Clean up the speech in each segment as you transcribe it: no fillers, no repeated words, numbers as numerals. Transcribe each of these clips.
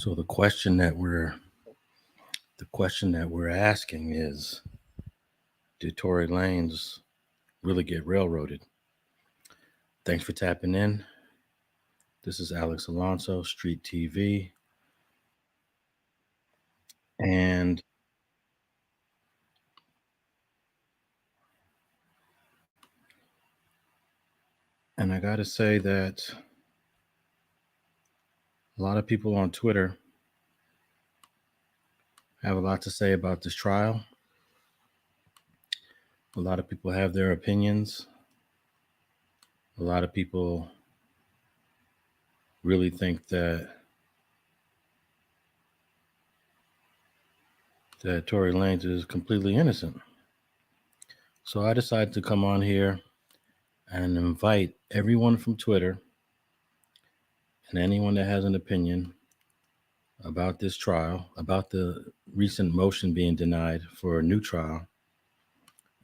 So the question that we're asking is, did Tory Lanez really get railroaded? Thanks for tapping in. This is Alex Alonso, StreetTV, and I gotta say that a lot of people on Twitter have a lot to say about this trial. A lot of people have their opinions. A lot of people really think that Tory Lanez is completely innocent. So I decided to come on here and invite everyone from Twitter and anyone that has an opinion about this trial, about the recent motion being denied for a new trial,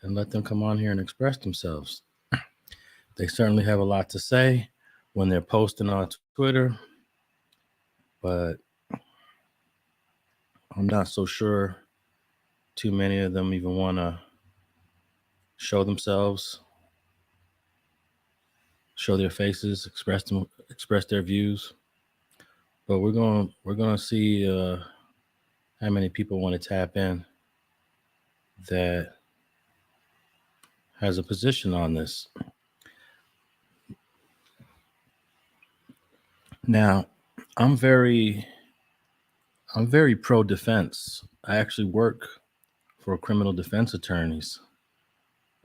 and let them come on here and express themselves. They certainly have a lot to say when they're posting on Twitter, but I'm not so sure too many of them even want to show themselves, show their faces, express their views. But we're gonna see how many people want to tap in that has a position on this. Now, I'm very pro defense. I actually work for criminal defense attorneys,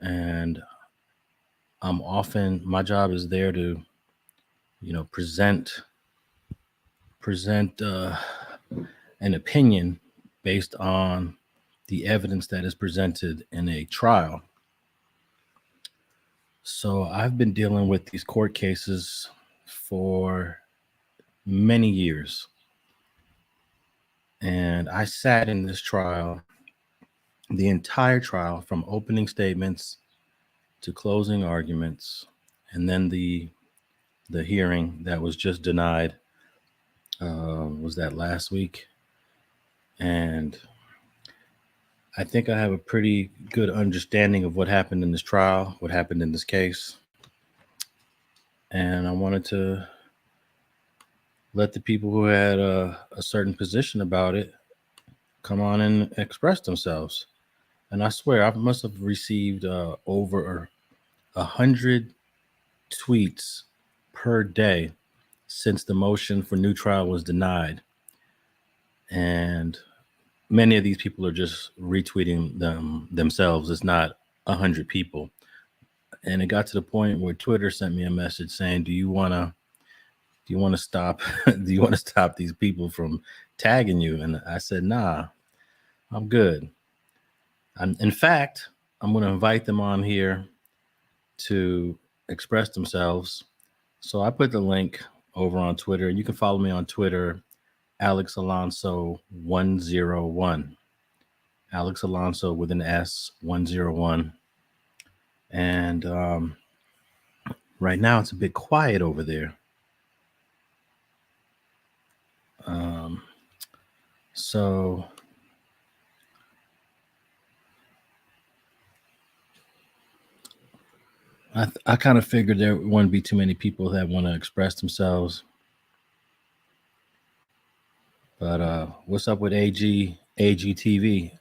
and my job is there to, present an opinion based on the evidence that is presented in a trial. So I've been dealing with these court cases for many years. And I sat in this trial, the entire trial, from opening statements to closing arguments, and then the hearing that was just denied, was that last week? And I think I have a pretty good understanding of what happened in this trial, what happened in this case. And I wanted to let the people who had a certain position about it come on and express themselves. And I swear I must have received over 100 tweets per day since the motion for new trial was denied. And many of these people are just retweeting themselves. It's not 100 people. And it got to the point where Twitter sent me a message saying, do you want to stop these people from tagging you? And I said, nah, I'm good. In fact, I'm going to invite them on here to express themselves. So I put the link over on Twitter, and you can follow me on Twitter, Alex Alonso 101. Alex Alonso with an S, 101. And right now it's a bit quiet over there. So I kind of figured there wouldn't be too many people that want to express themselves. But what's up with AGTV? Hey,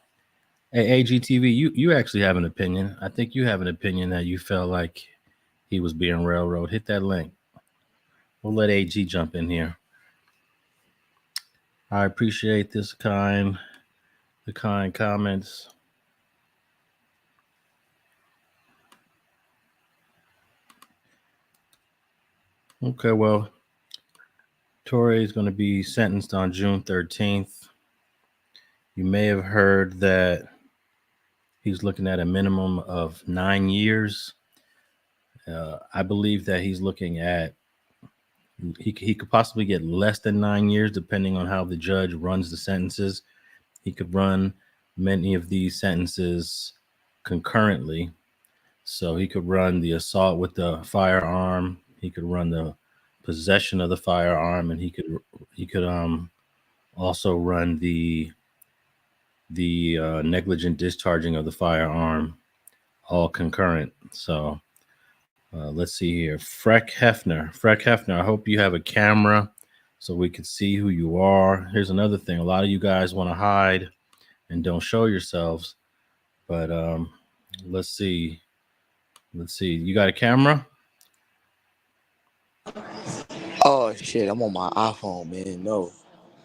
AGTV, you actually have an opinion. I think you have an opinion that you felt like he was being railroaded. Hit that link. We'll let AG jump in here. I appreciate the kind comments. Okay, well, Tory is going to be sentenced on June 13th. You may have heard that he's looking at a minimum of 9 years. I believe that he's looking at, he could possibly get less than 9 years depending on how the judge runs the sentences. He could run many of these sentences concurrently. So he could run the assault with the firearm. He could run the possession of the firearm, and he could also run the negligent discharging of the firearm, all concurrent. So let's see here. Freck Hefner, I hope you have a camera so we can see who you are. Here's another thing. A lot of you guys want to hide and don't show yourselves. But let's see. You got a camera? Oh shit, I'm on my iPhone, man. No.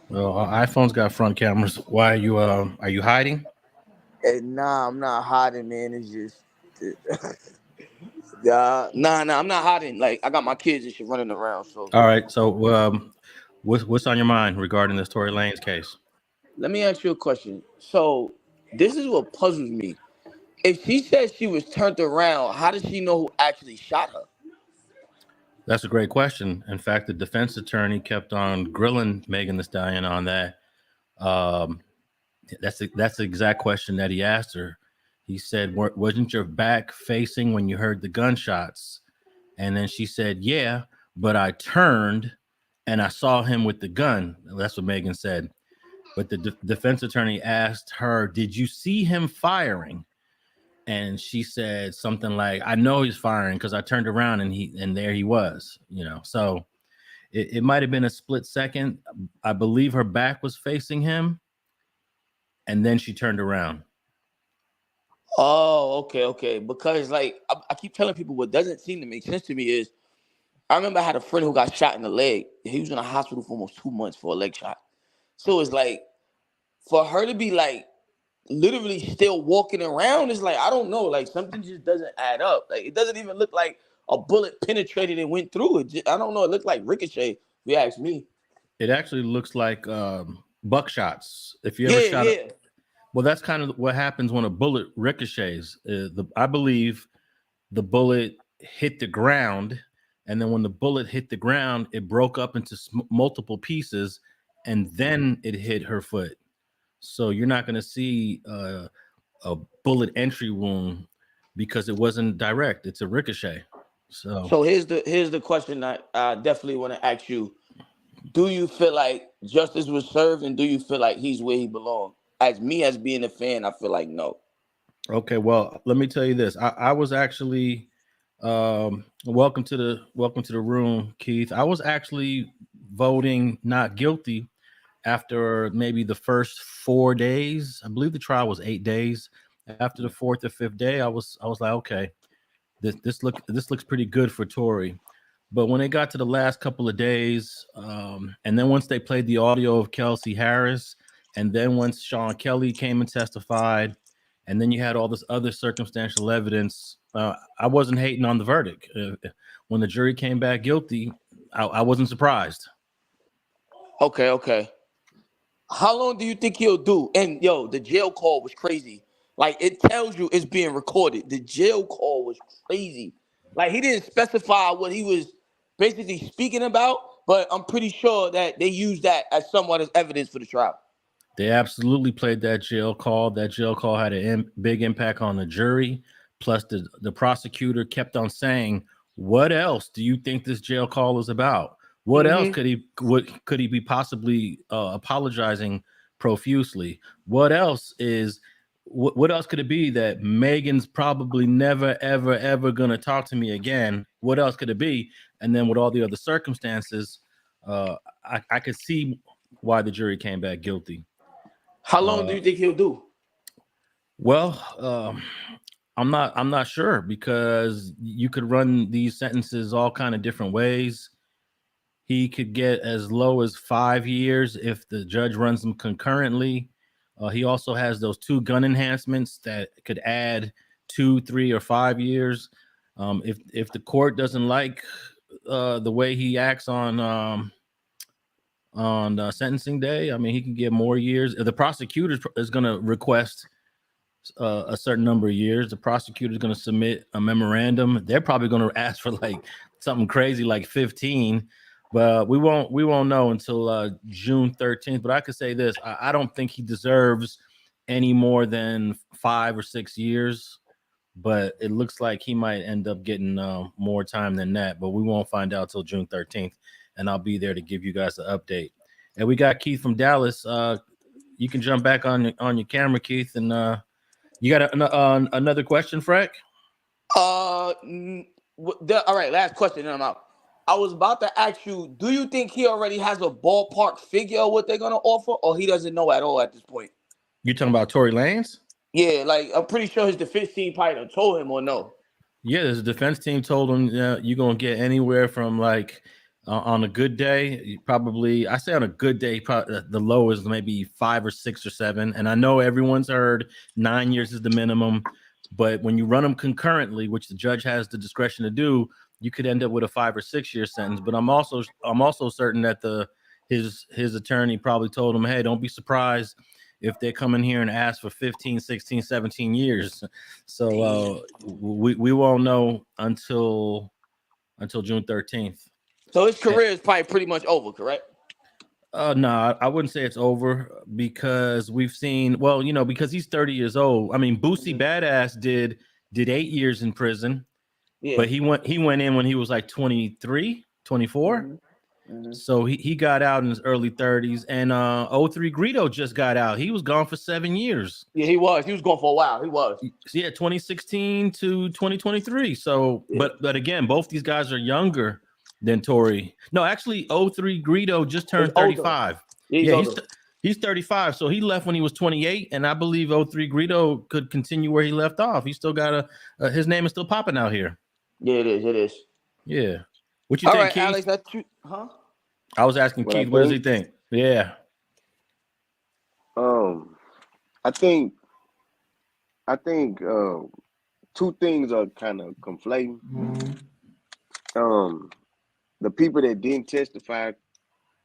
Well, iPhone's got front cameras. Why are you hiding? Nah, I'm not hiding, man. It's just nah, I'm not hiding. Like I got my kids and shit running around. So All right. So what's on your mind regarding this Tory Lanez case? let me ask you a question. So this is what puzzles me. If she said she was turned around, how does she know who actually shot her? That's a great question. In fact, the defense attorney kept on grilling Megan Thee Stallion on that. Um, that's the exact question that he asked her. He said, "Wasn't your back facing when you heard the gunshots?" And then she said, "Yeah, but I turned and I saw him with the gun." That's what Megan said. But the defense attorney asked her, "Did you see him firing?" And she said something like, "I know he's firing because I turned around and there he was." So it might have been a split second. I believe her back was facing him, and then she turned around. Oh, okay. Because like I keep telling people what doesn't seem to make sense to me is I remember I had a friend who got shot in the leg. He was in a hospital for almost 2 months for a leg shot. So it's like for her to be like literally still walking around is like I don't know, like something just doesn't add up. Like it doesn't even look like a bullet penetrated and went through it. I don't know. It looked like ricochet. If you ask me. It actually looks like buckshots. If you ever Yeah, shot yeah. well, that's kind of what happens when a bullet ricochets. I believe the bullet hit the ground, and then when the bullet hit the ground, it broke up into multiple pieces, and then it hit her foot. So you're not going to see a bullet entry wound because it wasn't direct. It's a ricochet. So So here's the question that I definitely want to ask you. Do you feel like justice was served, and do you feel like he's where he belongs? As me, as being a fan, I feel like no. okay, well, let me tell you this. I was actually welcome to the room, Keith. I was actually voting not guilty after maybe the first 4 days. I believe the trial was 8 days. After the fourth or fifth day, I was like, okay, this looks pretty good for Tory. But when it got to the last couple of days, and then once they played the audio of Kelsey Harris, and then once Sean Kelly came and testified, and then you had all this other circumstantial evidence, I wasn't hating on the verdict. When the jury came back guilty, I wasn't surprised. Okay. How long do you think he'll do? And yo, the jail call was crazy. Like it tells you it's being recorded. The jail call was crazy. Like he didn't specify what he was basically speaking about, but I'm pretty sure that they used that as somewhat as evidence for the trial. They absolutely played that jail call. That jail call had a big impact on the jury. Plus, the prosecutor kept on saying, "What else do you think this jail call is about? What else Mm-hmm. could he be possibly apologizing profusely? What else is what else could it be that Megan's probably never ever gonna talk to me again? What else could it be?" And then with all the other circumstances, I could see why the jury came back guilty. How long do Uh, you think he'll do? well, I'm not sure because you could run these sentences all kind of different ways. He could get as low as 5 years if the judge runs them concurrently. He also has those two gun enhancements that could add 2, 3, or 5 years. If the court doesn't like the way he acts on sentencing day, I mean, he can get more years. If the prosecutor is going to request a certain number of years, the prosecutor is going to submit a memorandum. They're probably going to ask for like something crazy like 15, but we won't know until June 13th. But I could say this: I don't think he deserves any more than 5 or 6 years. But it looks like he might end up getting more time than that. But we won't find out till June 13th, and I'll be there to give you guys the update. And we got Keith from Dallas. You can jump back on your camera, Keith, and you got another question, Freck? All right, last question, then I'm out. I was about to ask you, do you think he already has a ballpark figure of what they're gonna offer, or he doesn't know at all at this point? You talking about Tory Lanez? Yeah, like I'm pretty sure his defense team probably told him or no. Yeah, his defense team told him you're gonna get anywhere from like on a good day, probably. I say on a good day, probably the low is maybe 5 or 6 or 7. And I know everyone's heard 9 years is the minimum, but when you run them concurrently, which the judge has the discretion to do, you could end up with a 5 or 6 year sentence. But I'm also certain that his attorney probably told him, hey, don't be surprised if they come in here and ask for 15, 16, 17 years. So we won't know until June 13th. So his career is probably pretty much over, correct? No, I wouldn't say it's over because we've seen, well, because he's 30 years old. I mean, Boosie Badass did 8 years in prison, but he went in when he was like 23, 24. Mm-hmm. Mm-hmm. So he got out in his early 30s, and 03 Greedo just got out. He was gone for 7 years. Yeah, he was gone for a while. He was. Yeah, 2016 to 2023. So, yeah. but again, both these guys are younger than Tory. No, actually, 03 Greedo just turned 35. Yeah, he's 35. So he left when he was 28, and I believe 03 Greedo could continue where he left off. He still got his name is still popping out here. Yeah, it is. It is. Yeah. What you think, right, Keith? Alex, that's true. Huh? I was asking Keith, what does he think? Yeah. I think two things are kind of conflating. Mm-hmm. The people that didn't testify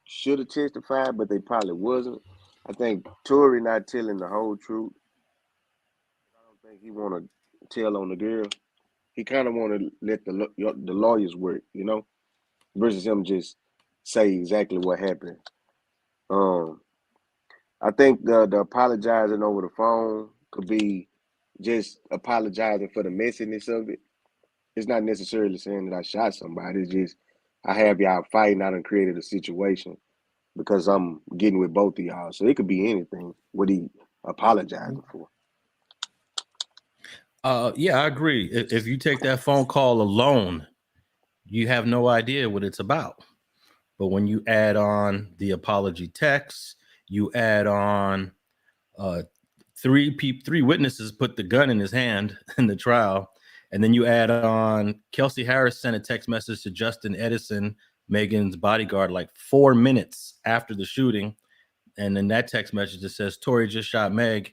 should have testified, but they probably wasn't. I think Tory not telling the whole truth. I don't think he want to tell on the girl. He kind of want to let the lawyers work, versus him just say exactly what happened. I think the apologizing over the phone could be just apologizing for the messiness of it. It's not necessarily saying that I shot somebody. It's just I have y'all fighting. I done created a situation because I'm getting with both of y'all. So it could be anything. What he apologizing for. Yeah, I agree. If you take that phone call alone, you have no idea what it's about. But when you add on the apology text, you add on three witnesses put the gun in his hand in the trial, and then you add on Kelsey Harris sent a text message to Justin Edison, Megan's bodyguard, like 4 minutes after the shooting, and then that text message that says Tory just shot Meg.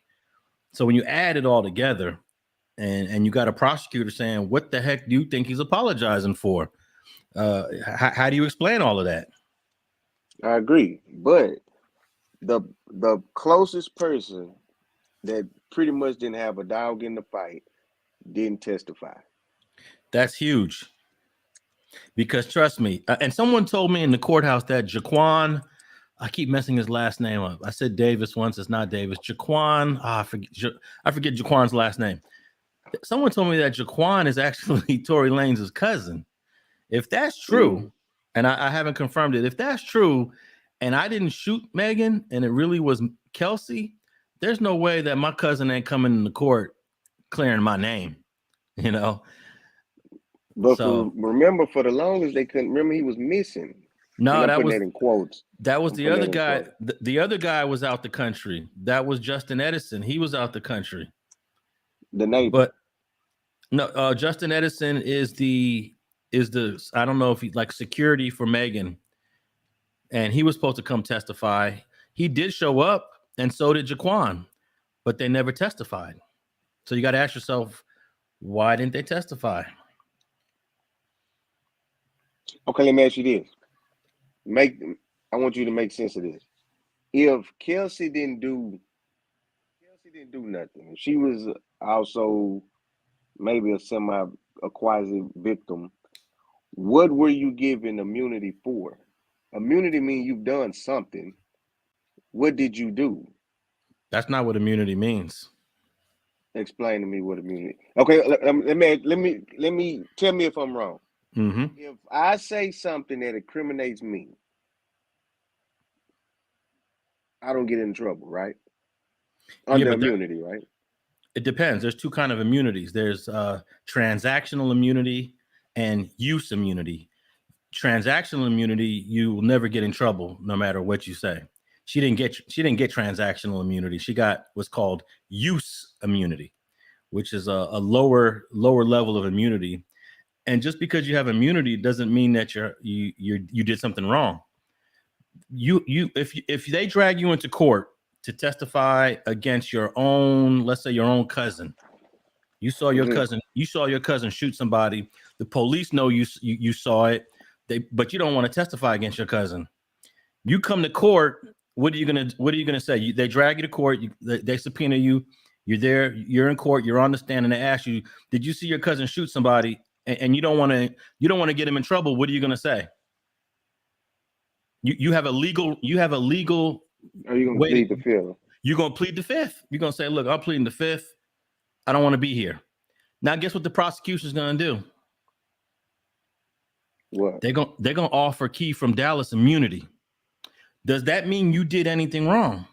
So when you add it all together, and you got a prosecutor saying, what the heck do you think he's apologizing for? How do you explain all of that? I agree, but the closest person that pretty much didn't have a dog in the fight didn't testify. That's huge. Because trust me, and someone told me in the courthouse that Jaquan, I keep messing his last name up. I said Davis once, it's not Davis. Jaquan, I forget Jaquan's last name. Someone told me that Jaquan is actually Tory Lanez's cousin. If that's true, and I haven't confirmed it, if that's true, and I didn't shoot Megan, and it really was Kelsey, there's no way that my cousin ain't coming in the court clearing my name, But remember, for the longest, they couldn't remember he was missing. No, that was that in quotes. That was the other guy. The other guy was out the country. That was Justin Edison. He was out the country. The neighbor. But no, Justin Edison is the I don't know if he like security for Megan, and he was supposed to come testify. He did show up, and so did Jaquan, but they never testified. So you got to ask yourself, why didn't they testify? Okay, let me ask you this. I want you to make sense of this. If Kelsey didn't do nothing, she was also maybe a quasi victim, what were you given immunity for? Immunity means you've done something. What did you do? That's not what immunity means. Explain to me what immunity. Okay, let me tell me if I'm wrong. Mm-hmm. If I say something that incriminates me, I don't get in trouble, right? Yeah, Under but immunity, right? it depends. There's two kind of immunities. There's transactional immunity and use immunity. Transactional immunity, you will never get in trouble no matter what you say. She didn't get transactional immunity. She got what's called use immunity, which is a lower level of immunity. And just because you have immunity doesn't mean that you did something wrong. If they drag you into court to testify against your own, let's say your own cousin, you saw your cousin shoot somebody. The police know you saw it. But you don't want to testify against your cousin. You come to court. What are you gonna say? They drag you to court. They subpoena you. You're there. You're in court. You're on the stand, and they ask you, "Did you see your cousin shoot somebody?" And you don't want to get him in trouble. What are you gonna say? You have a legal. Are you gonna plead the fifth? You're gonna plead the fifth. You're gonna say, "Look, I'm pleading the fifth. I don't want to be here." Now, guess what the prosecution is gonna do? What? They're gonna offer Key from Dallas immunity. Does that mean you did anything wrong?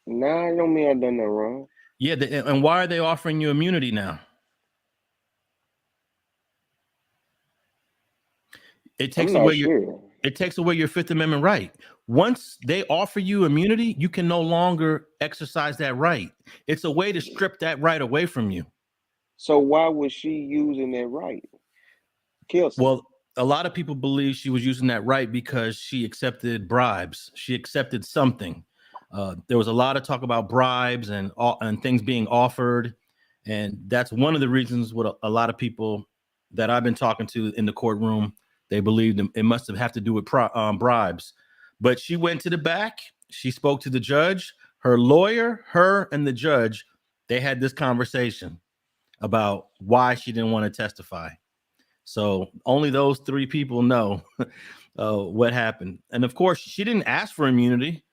Nah, I don't mean I done nothing wrong. Yeah, and why are they offering you immunity now? It takes away your Fifth Amendment right. Once they offer you immunity, you can no longer exercise that right. It's a way to strip that right away from you. So why was she using that right? Kelsey. Well, a lot of people believe she was using that right because she accepted bribes. She accepted something. There was a lot of talk about bribes and things being offered. And that's one of the reasons what a lot of people that I've been talking to in the courtroom, they believed it must have to do with bribes. But she went to the back. She spoke to the judge, her lawyer, her and the judge. They had this conversation about why she didn't want to testify. So only those three people know what happened. And of course, she didn't ask for immunity.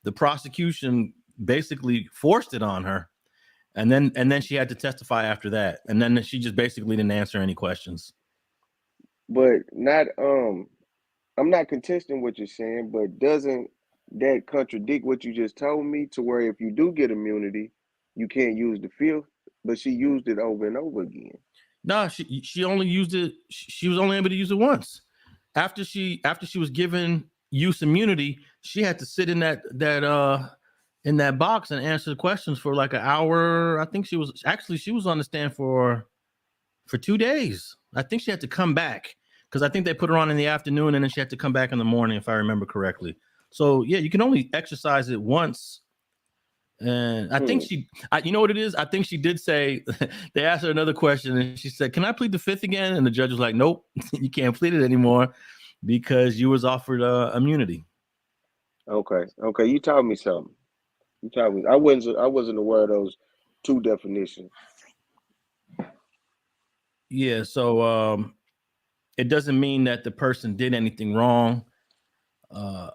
The prosecution basically forced it on her. And then she had to testify after that. And then she just basically didn't answer any questions. But I'm not contesting what you're saying, but doesn't that contradict what you just told me, to where if you do get immunity, you can't use the fifth? But she used it over and over again. No, she only used it. She was only able to use it once. After she was given use immunity, she had to sit in that box and answer the questions for like an hour. I think she was on the stand for 2 days. I think she had to come back because I think they put her on in the afternoon and then she had to come back in the morning, if I remember correctly. So yeah, you can only exercise it once. And I think you know what it is? I think she did say, they asked her another question and she said, "Can I plead the fifth again?" And the judge was like, "Nope, you can't plead it anymore because you was offered immunity." Okay. You taught me something. I wasn't aware of those two definitions. Yeah. So it doesn't mean that the person did anything wrong.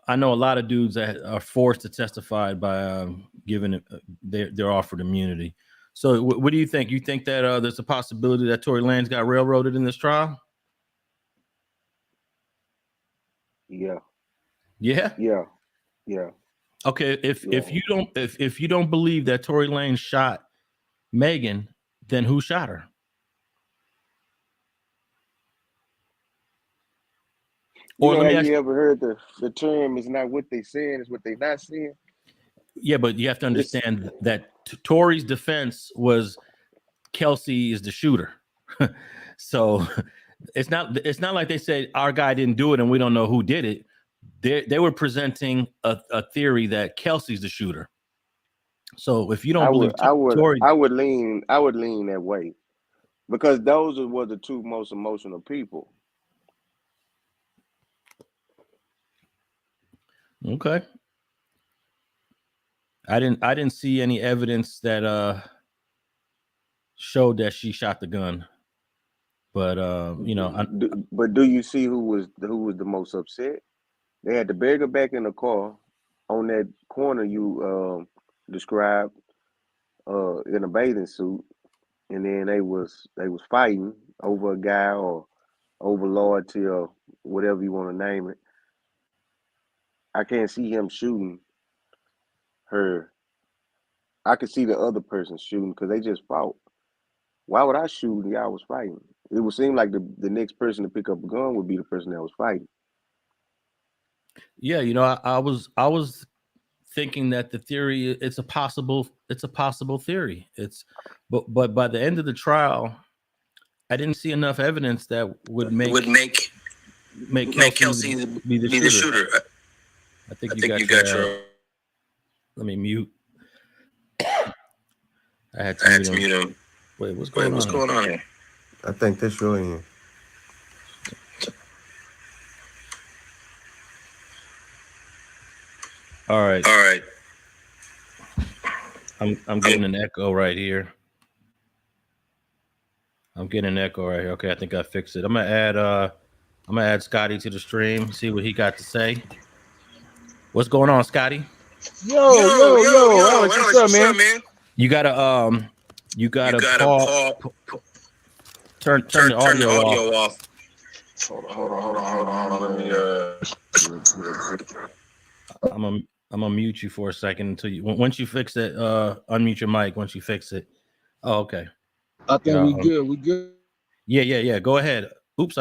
I know a lot of dudes that are forced to testify by given they're offered immunity. So what do you think? You think that there's a possibility that Tory Lanez got railroaded in this trial? Yeah. Yeah. Okay. If you don't believe that Tory Lanez shot Megan, then who shot her? Have you ever heard the term "is not what they saying, it's what they not saying"? Yeah, but you have to understand that Tory's defense was Kelsey is the shooter. So it's not like they said our guy didn't do it and we don't know who did it. They were presenting a theory that Kelsey's the shooter. So if you don't believe Tory, I would lean that way, because those were the two most emotional people. Okay. I didn't see any evidence that showed that she shot the gun. But but do you see who was the most upset? They had to beg her back in the car on that corner you described in a bathing suit, and then they was fighting over a guy or over loyalty or whatever you want to name it. I can't see him shooting her. I could see the other person shooting because they just fought. Why would I shoot when y'all was fighting? It would seem like the next person to pick up a gun would be the person that was fighting. Yeah, I was thinking that the theory it's a possible theory. But by the end of the trial, I didn't see enough evidence that would make Kelsey be the shooter. I think you got your. Let me mute. I had to mute him. Wait, what's going on here? I think that's your end. All right. I'm getting an echo right here. Okay, I think I fixed it. I'm gonna add Scotty to the stream. See what he got to say. What's going on, Scotty? Yo, Alex, what's up, man? You gotta turn the audio off. Hold on. Let me I'm gonna mute you for a second until once you fix it, unmute your mic once you fix it. Oh, okay. I think we good. Yeah. Go ahead. Oops.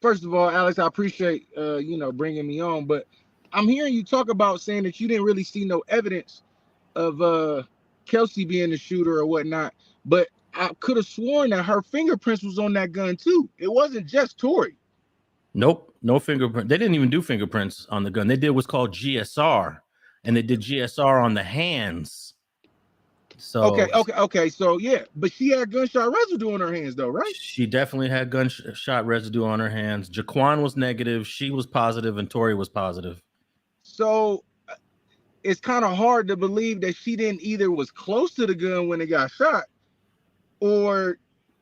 First of all, Alex, I appreciate bringing me on, but I'm hearing you talk about saying that you didn't really see no evidence of Kelsey being the shooter or whatnot, but I could have sworn that her fingerprints was on that gun too. It wasn't just Tory. Nope, no fingerprint. They didn't even do fingerprints on the gun. They did what's called GSR, and they did GSR on the hands. So okay. So yeah, but she had gunshot residue on her hands though, right? She definitely had gunshot residue on her hands. Jaquan was negative, she was positive, and Tory was positive. So it's kind of hard to believe that she didn't either was close to the gun when it got shot, or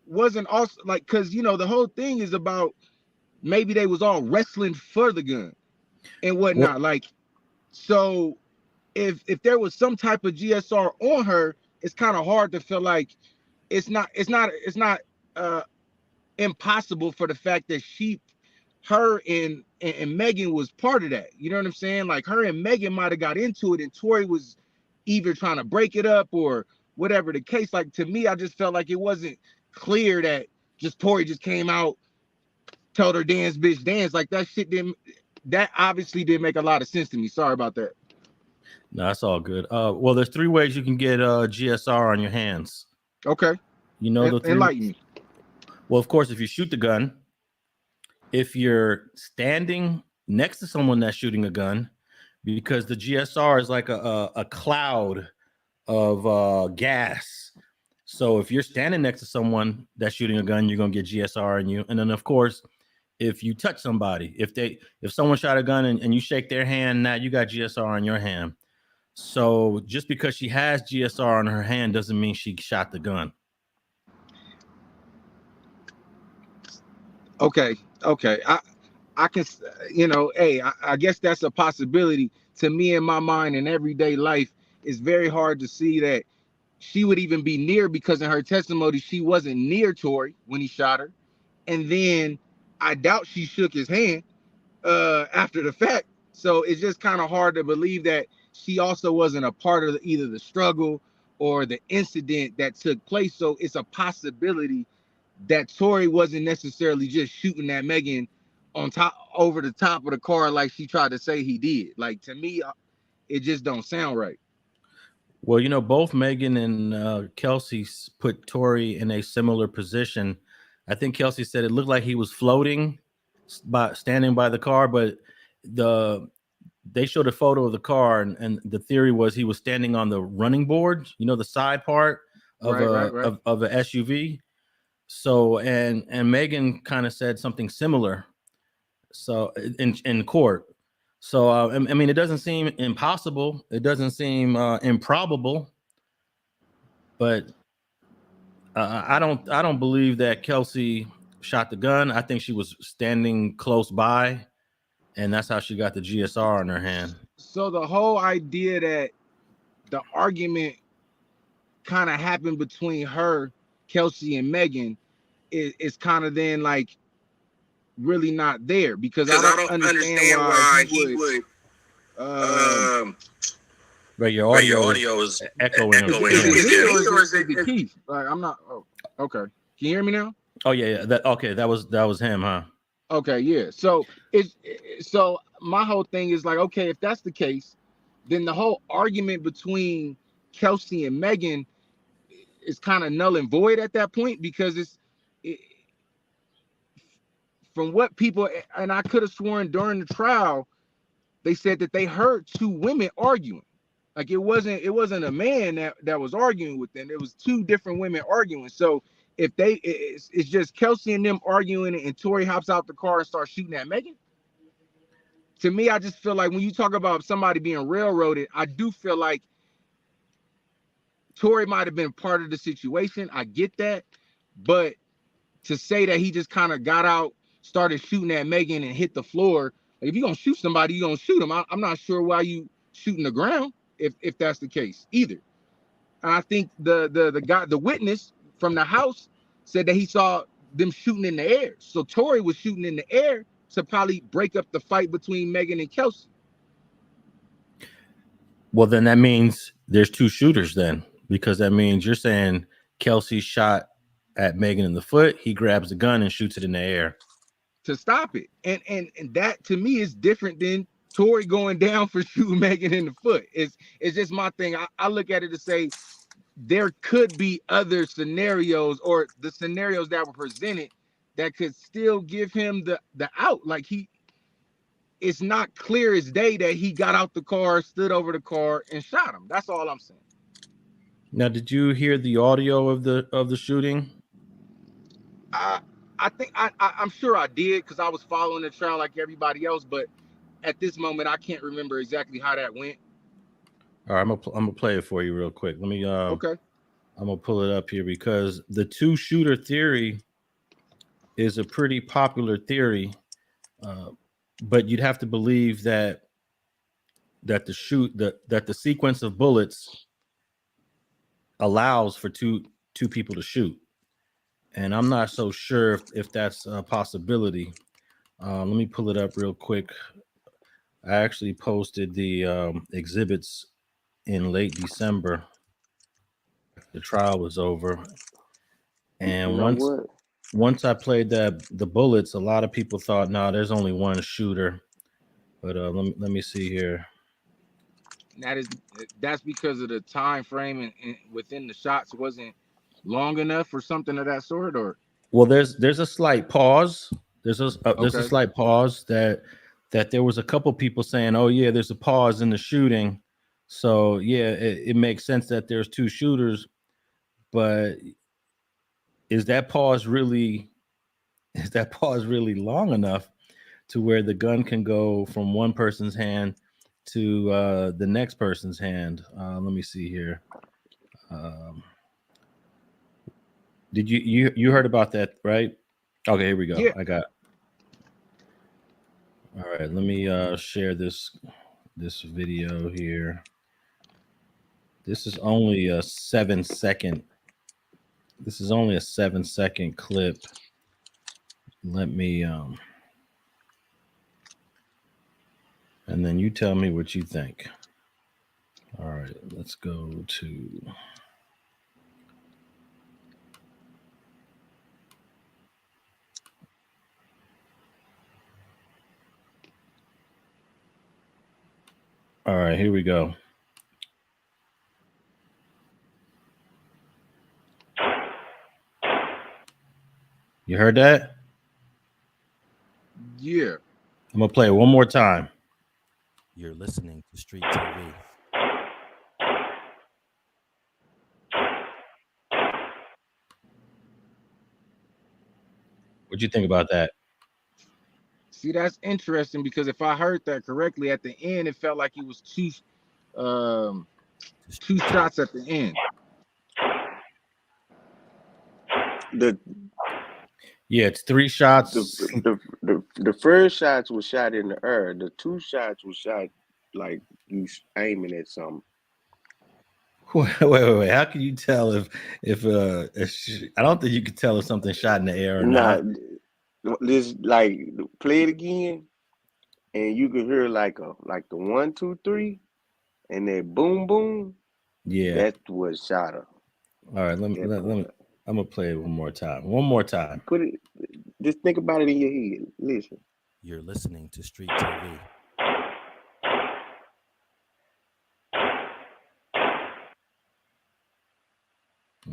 wasn't also like, because the whole thing is about maybe they was all wrestling for the gun and whatnot. So if there was some type of GSR on her, it's kind of hard to feel like it's not impossible for the fact that her and Megan was part of that. You know what I'm saying? Like her and Megan might have got into it and Tory was either trying to break it up or whatever the case. Like to me, I just felt like it wasn't clear that just Tory just came out, told her dance, bitch, dance. Like that obviously didn't make a lot of sense to me. Sorry about that. No, that's all good. Well, there's 3 ways you can get GSR on your hands. Okay. Enlighten me. Well, of course, if you shoot the gun, if you're standing next to someone that's shooting a gun, because the GSR is like a cloud of gas. So if you're standing next to someone that's shooting a gun, you're gonna get GSR on you. And then, of course, if you touch somebody, if someone shot a gun and you shake their hand, now you got GSR on your hand. So just because she has GSR on her hand doesn't mean she shot the gun. Okay. I can, I guess that's a possibility. To me, in my mind, in everyday life, it's very hard to see that she would even be near, because in her testimony, she wasn't near Tory when he shot her. And then I doubt she shook his hand after the fact. So it's just kind of hard to believe that she also wasn't a part of either the struggle or the incident that took place. So it's a possibility that Tory wasn't necessarily just shooting at Megan over the top of the car like she tried to say he did. Like, to me, it just don't sound right. Well, both Megan and Kelsey put Tory in a similar position. I think Kelsey said it looked like he was floating standing by the car, but they showed a photo of the car, and the theory was he was standing on the running board, the side part of of a SUV. So and Megan kind of said something similar. So in court. So I mean, it doesn't seem impossible. It doesn't seem improbable. But I don't believe that Kelsey shot the gun. I think she was standing close by, and that's how she got the GSR in her hand. So the whole idea that the argument kind of happened between her, Kelsey, and Megan is kind of then like really not there, because I don't understand why he would But your audio is echoing. Is it me or is it Keith? Like I'm not. Oh, okay. Can you hear me now? Oh yeah. That was him, huh? Okay, yeah. So my whole thing is like, okay, if that's the case, then the whole argument between Kelsey and Megan is kind of null and void at that point, because from what people, and I could have sworn during the trial, they said that they heard two women arguing. Like it wasn't a man that was arguing with them. It was two different women arguing. So if it's just Kelsey and them arguing, and Tory hops out the car and starts shooting at Megan. To me, I just feel like when you talk about somebody being railroaded, I do feel like Tory might have been part of the situation. I get that. But to say that he just kind of got out, started shooting at Megan and hit the floor, like if you're going to shoot somebody, you're going to shoot him. I'm not sure why you shooting the ground if that's the case either. And I think the witness from the house said that he saw them shooting in the air. So Tory was shooting in the air to probably break up the fight between Megan and Kelsey. Well, then that means there's two shooters then, because that means you're saying Kelsey shot at Megan in the foot. He grabs the gun and shoots it in the air to stop it. And that to me is different than Tory going down for shooting Megan in the foot. It's just my thing. I look at it to say there could be other scenarios, or the scenarios that were presented, that could still give him the out. Like it's not clear as day that he got out the car, stood over the car, and shot him. That's all I'm saying. Now, did you hear the audio of the shooting? I think I'm sure I did, because I was following the trial like everybody else, but at this moment I can't remember exactly how that went. All right, I'm gonna play it for you real quick. Let me okay. I'm gonna pull it up here, because the two shooter theory is a pretty popular theory, but you'd have to believe that the sequence of bullets allows for two people to shoot, and I'm not so sure if that's a possibility. Let me pull it up real quick. I actually posted the exhibits in late December. The trial was over, and once I played the bullets, a lot of people thought, no, there's only one shooter. But let me see here. That's because of the time frame and within the shots wasn't long enough or something of that sort, or well, there's a slight pause. There's a slight pause that there was a couple people saying, oh yeah, there's a pause in the shooting, so yeah, it makes sense that there's two shooters. But is that pause really long enough to where the gun can go from one person's hand to the next person's hand? Let me see here. Did you heard about that, right? Okay, here we go. Yeah. I got. All right, let me share this video here. This is only a 7-second. This is only a 7-second clip. Let me and then you tell me what you think. All right, let's go to. All right, here we go. You heard that? Yeah. I'm gonna play it one more time. You're listening to StreetTV. What'd you think about that? See, that's interesting, because if I heard that correctly, at the end it felt like it was two shots at the end. Yeah, it's 3 shots. The first shots were shot in the air. The 2 shots were shot like he's aiming at something. Wait. How can you tell if I don't think you can tell if something shot in the air or not. This, like, play it again and you could hear like the 1, 2, 3, and that boom boom. Yeah. That's what shot her. All right. Let me. I'm gonna play it one more time. One more time. Put it. Just think about it in your head. Listen. You're listening to Street TV.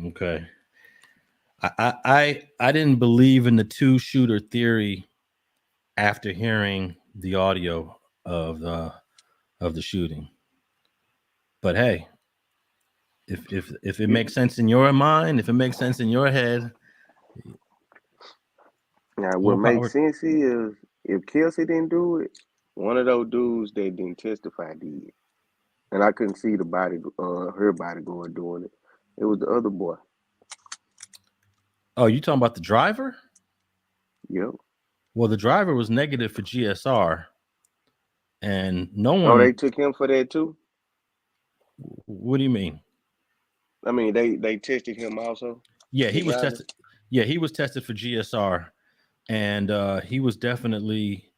Okay. I didn't believe in the 2-shooter theory after hearing the audio of the shooting. But hey, if it makes sense in your mind, if it makes sense in your head, Now, what makes sense is if Kelsey didn't do it, one of those dudes that didn't testify did, and I couldn't see the body, her bodyguard doing it. It was the other boy. Oh, you talking about the driver? Yep. Well, the driver was negative for GSR, and no one. Oh, they took him for that too? What do you mean? I mean, they tested him also. Yeah, he was tested. Yeah, he was tested for GSR, and he was definitely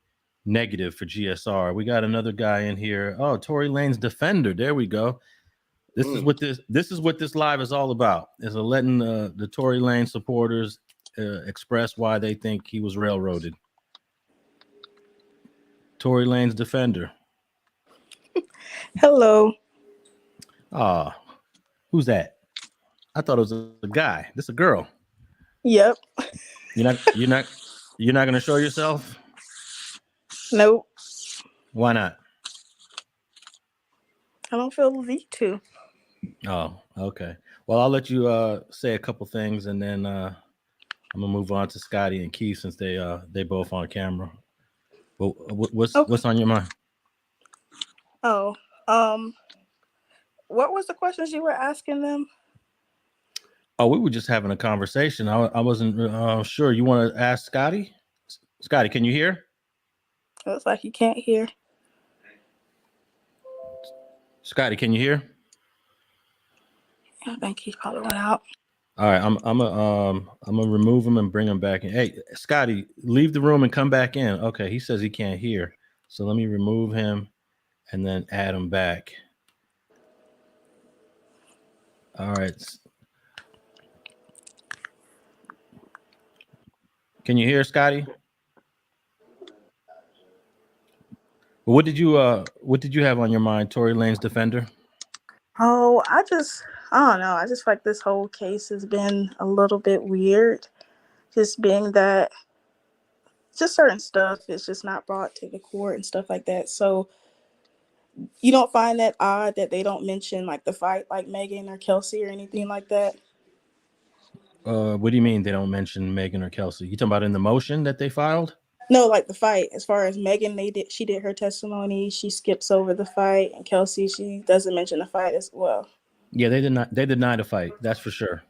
negative for GSR. We got another guy in here. Oh, Tory Lanez defender. There we go. This is what this live is all about. Is letting the Tory Lanez supporters express why they think he was railroaded. Tory Lanez defender. Hello. Who's that? I thought it was a guy. This is a girl. Yep. You're not gonna show yourself? Nope. Why not? I don't feel the need to. Oh, okay. Well, I'll let you say a couple things, and then I'm gonna move on to Scotty and Keith since they both on camera. Well, what's on your mind? Oh, what was the questions you were asking them? Oh, we were just having a conversation. I wasn't sure. You want to ask Scotty? Scotty, can you hear? It looks like you can't hear. Scotty, can you hear? I think he probably went out. All right, I'm gonna remove him and bring him back in. Hey, Scotty, leave the room and come back in. Okay, he says he can't hear, so let me remove him and then add him back. All right. Can you hear, Scotty? What did you have on your mind, Tory Lanez defender? Oh, I don't know. I just feel like this whole case has been a little bit weird. Just being that just certain stuff is just not brought to the court and stuff like that. So you don't find that odd that they don't mention like the fight like Megan or Kelsey or anything like that? What do you mean they don't mention Megan or Kelsey? You talking about in the motion that they filed? No, like the fight. As far as Megan, she did her testimony. She skips over the fight, and Kelsey, she doesn't mention the fight as well. Yeah, they denied the fight. That's for sure.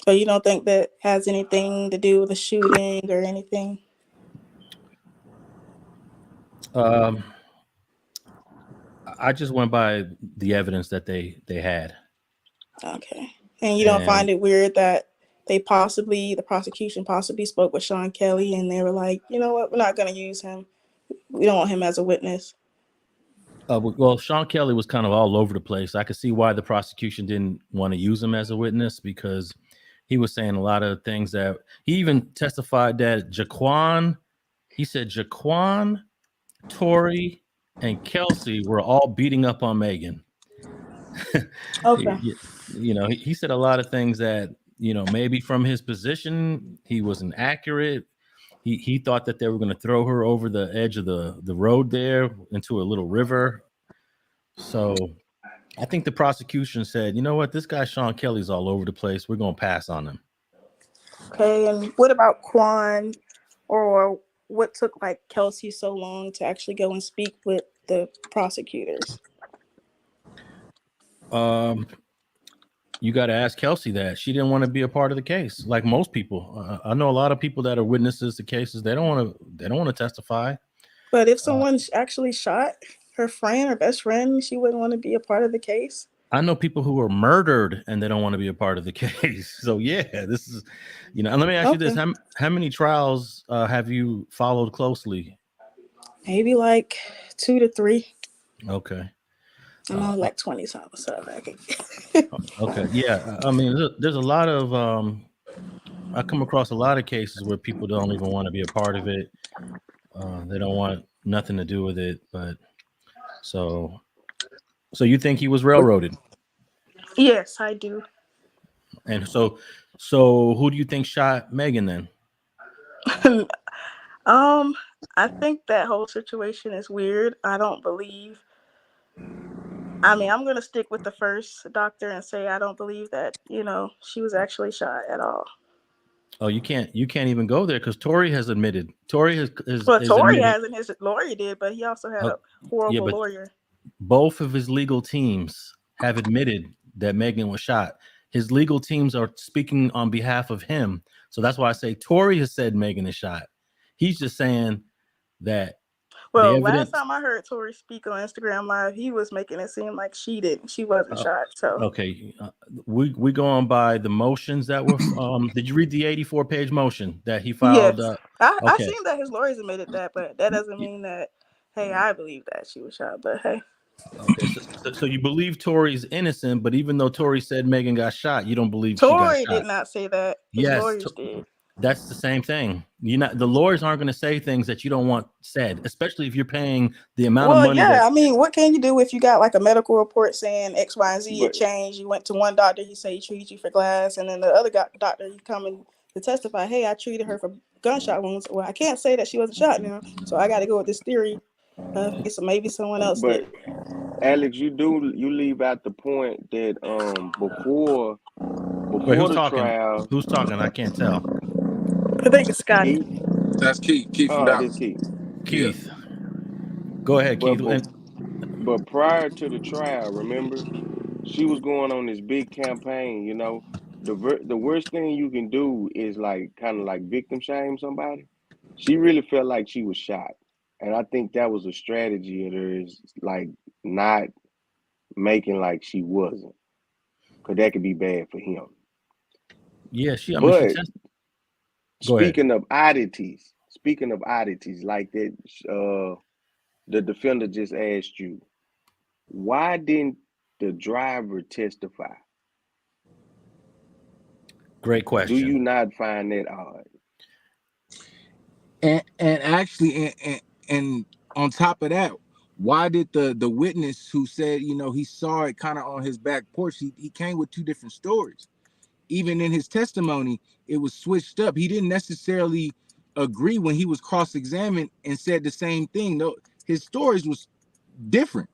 So you don't think that has anything to do with the shooting or anything? I just went by the evidence that they had. Okay. And you don't find it weird that the prosecution possibly spoke with Sean Kelly and they were like, you know what, we're not going to use him. We don't want him as a witness. Well, Sean Kelly was kind of all over the place. I could see why the prosecution didn't want to use him as a witness because he was saying a lot of things that he even testified that Jaquan, Tory, and Kelsey were all beating up on Megan. Okay. He said a lot of things that, maybe from his position, he wasn't accurate. He thought that they were going to throw her over the edge of the road there into a little river. So I think the prosecution said, you know what, this guy Sean Kelly's all over the place. We're going to pass on him. Okay, and what about Quan, or what took like Kelsey so long to actually go and speak with the prosecutors? You got to ask Kelsey that. She didn't want to be a part of the case, like most people. I know a lot of people that are witnesses to cases. They don't want to testify. But if someone actually shot her friend or best friend, she wouldn't want to be a part of the case. I know people who were murdered and they don't want to be a part of the case. So yeah, this is, and let me ask you this: how many trials have you followed closely? Maybe like 2 to 3. Okay. I'm only like 20 something, so I can. Okay. Yeah. I mean, there's a lot of I come across a lot of cases where people don't even want to be a part of it. They don't want nothing to do with it. But so you think he was railroaded? Yes, I do. And so who do you think shot Megan then? I think that whole situation is weird. I don't believe. I mean, I'm gonna stick with the first doctor and say I don't believe that she was actually shot at all. Oh, you can't even go there because Tory has admitted. Tory has Well, is Tory admitted. hasn't. His lawyer did, but he also had a Yeah, horrible but lawyer. both of his legal teams have admitted that Megan was shot. His legal teams are speaking on behalf of him. So that's why I say Tory has said Megan is shot. He's just saying that the Well, last evidence. time I heard Tory speak on Instagram Live, he was making it seem like she wasn't shot. So Okay, we go on by the motions that were. Did you read the 84-page motion that he filed? yes, I Okay. seen that his lawyers admitted that, but that doesn't mean that. Hey, I believe that she was shot, but hey. Okay, so you believe Tory's innocent, but even though Tory said Megan got shot, you don't believe she got Tory shot. did not say that. His Yes, lawyers did. that's the same thing. The lawyers aren't going to say things that you don't want said, especially if you're paying the amount of Well, money. yeah, I mean, what can you do if you got like a medical report saying X, Y, and Z But it changed? You went to one doctor, he said he treated you for glass, and then the other doctor, you come in to testify, hey, I treated her for gunshot wounds. Well, I can't say that she wasn't shot now, so I got to go with this theory. So maybe someone else but did. Alex, you leave out the point that before Wait, who's the talking? trial, Who's talking? I can't tell. I think it's Scotty. Keith. That's Keith from This Dallas. Keith. Yeah. Keith, go ahead, But Keith. but prior to the trial, remember, she was going on this big campaign. The worst thing you can do is like kind of like victim shame somebody. She really felt like she was shot, and I think that was a strategy of hers, like not making like she wasn't, because that could be bad for him. Yeah, she But tested. Go ahead. speaking of oddities, like that, the defender just asked you, why didn't the driver testify? Great Do question. you not find that odd? And actually, and on top of that, why did the witness who said he saw it kind of on his back porch, he came with two different stories. Even in his testimony, it was switched up. He didn't necessarily agree when he was cross-examined and said the same thing. No, his stories was different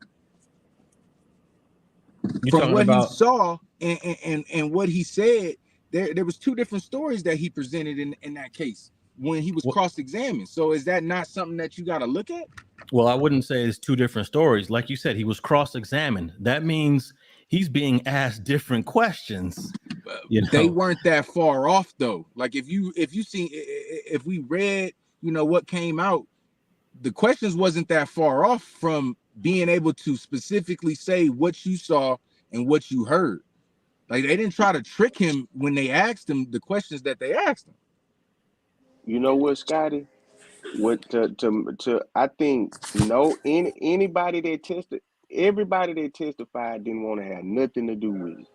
You from talking what he about? saw and what he said. There was two different stories that he presented in that case when he was cross-examined. So is that not something that you got to look at? Well, I wouldn't say it's two different stories. Like you said, he was cross-examined. That means he's being asked different questions. They weren't that far off though. Like if we read, what came out, the questions wasn't that far off from being able to specifically say what you saw and what you heard. Like they didn't try to trick him when they asked him the questions that they asked him. You know what, Scotty? What to I think anybody that tested, everybody that testified didn't want to have nothing to do with it.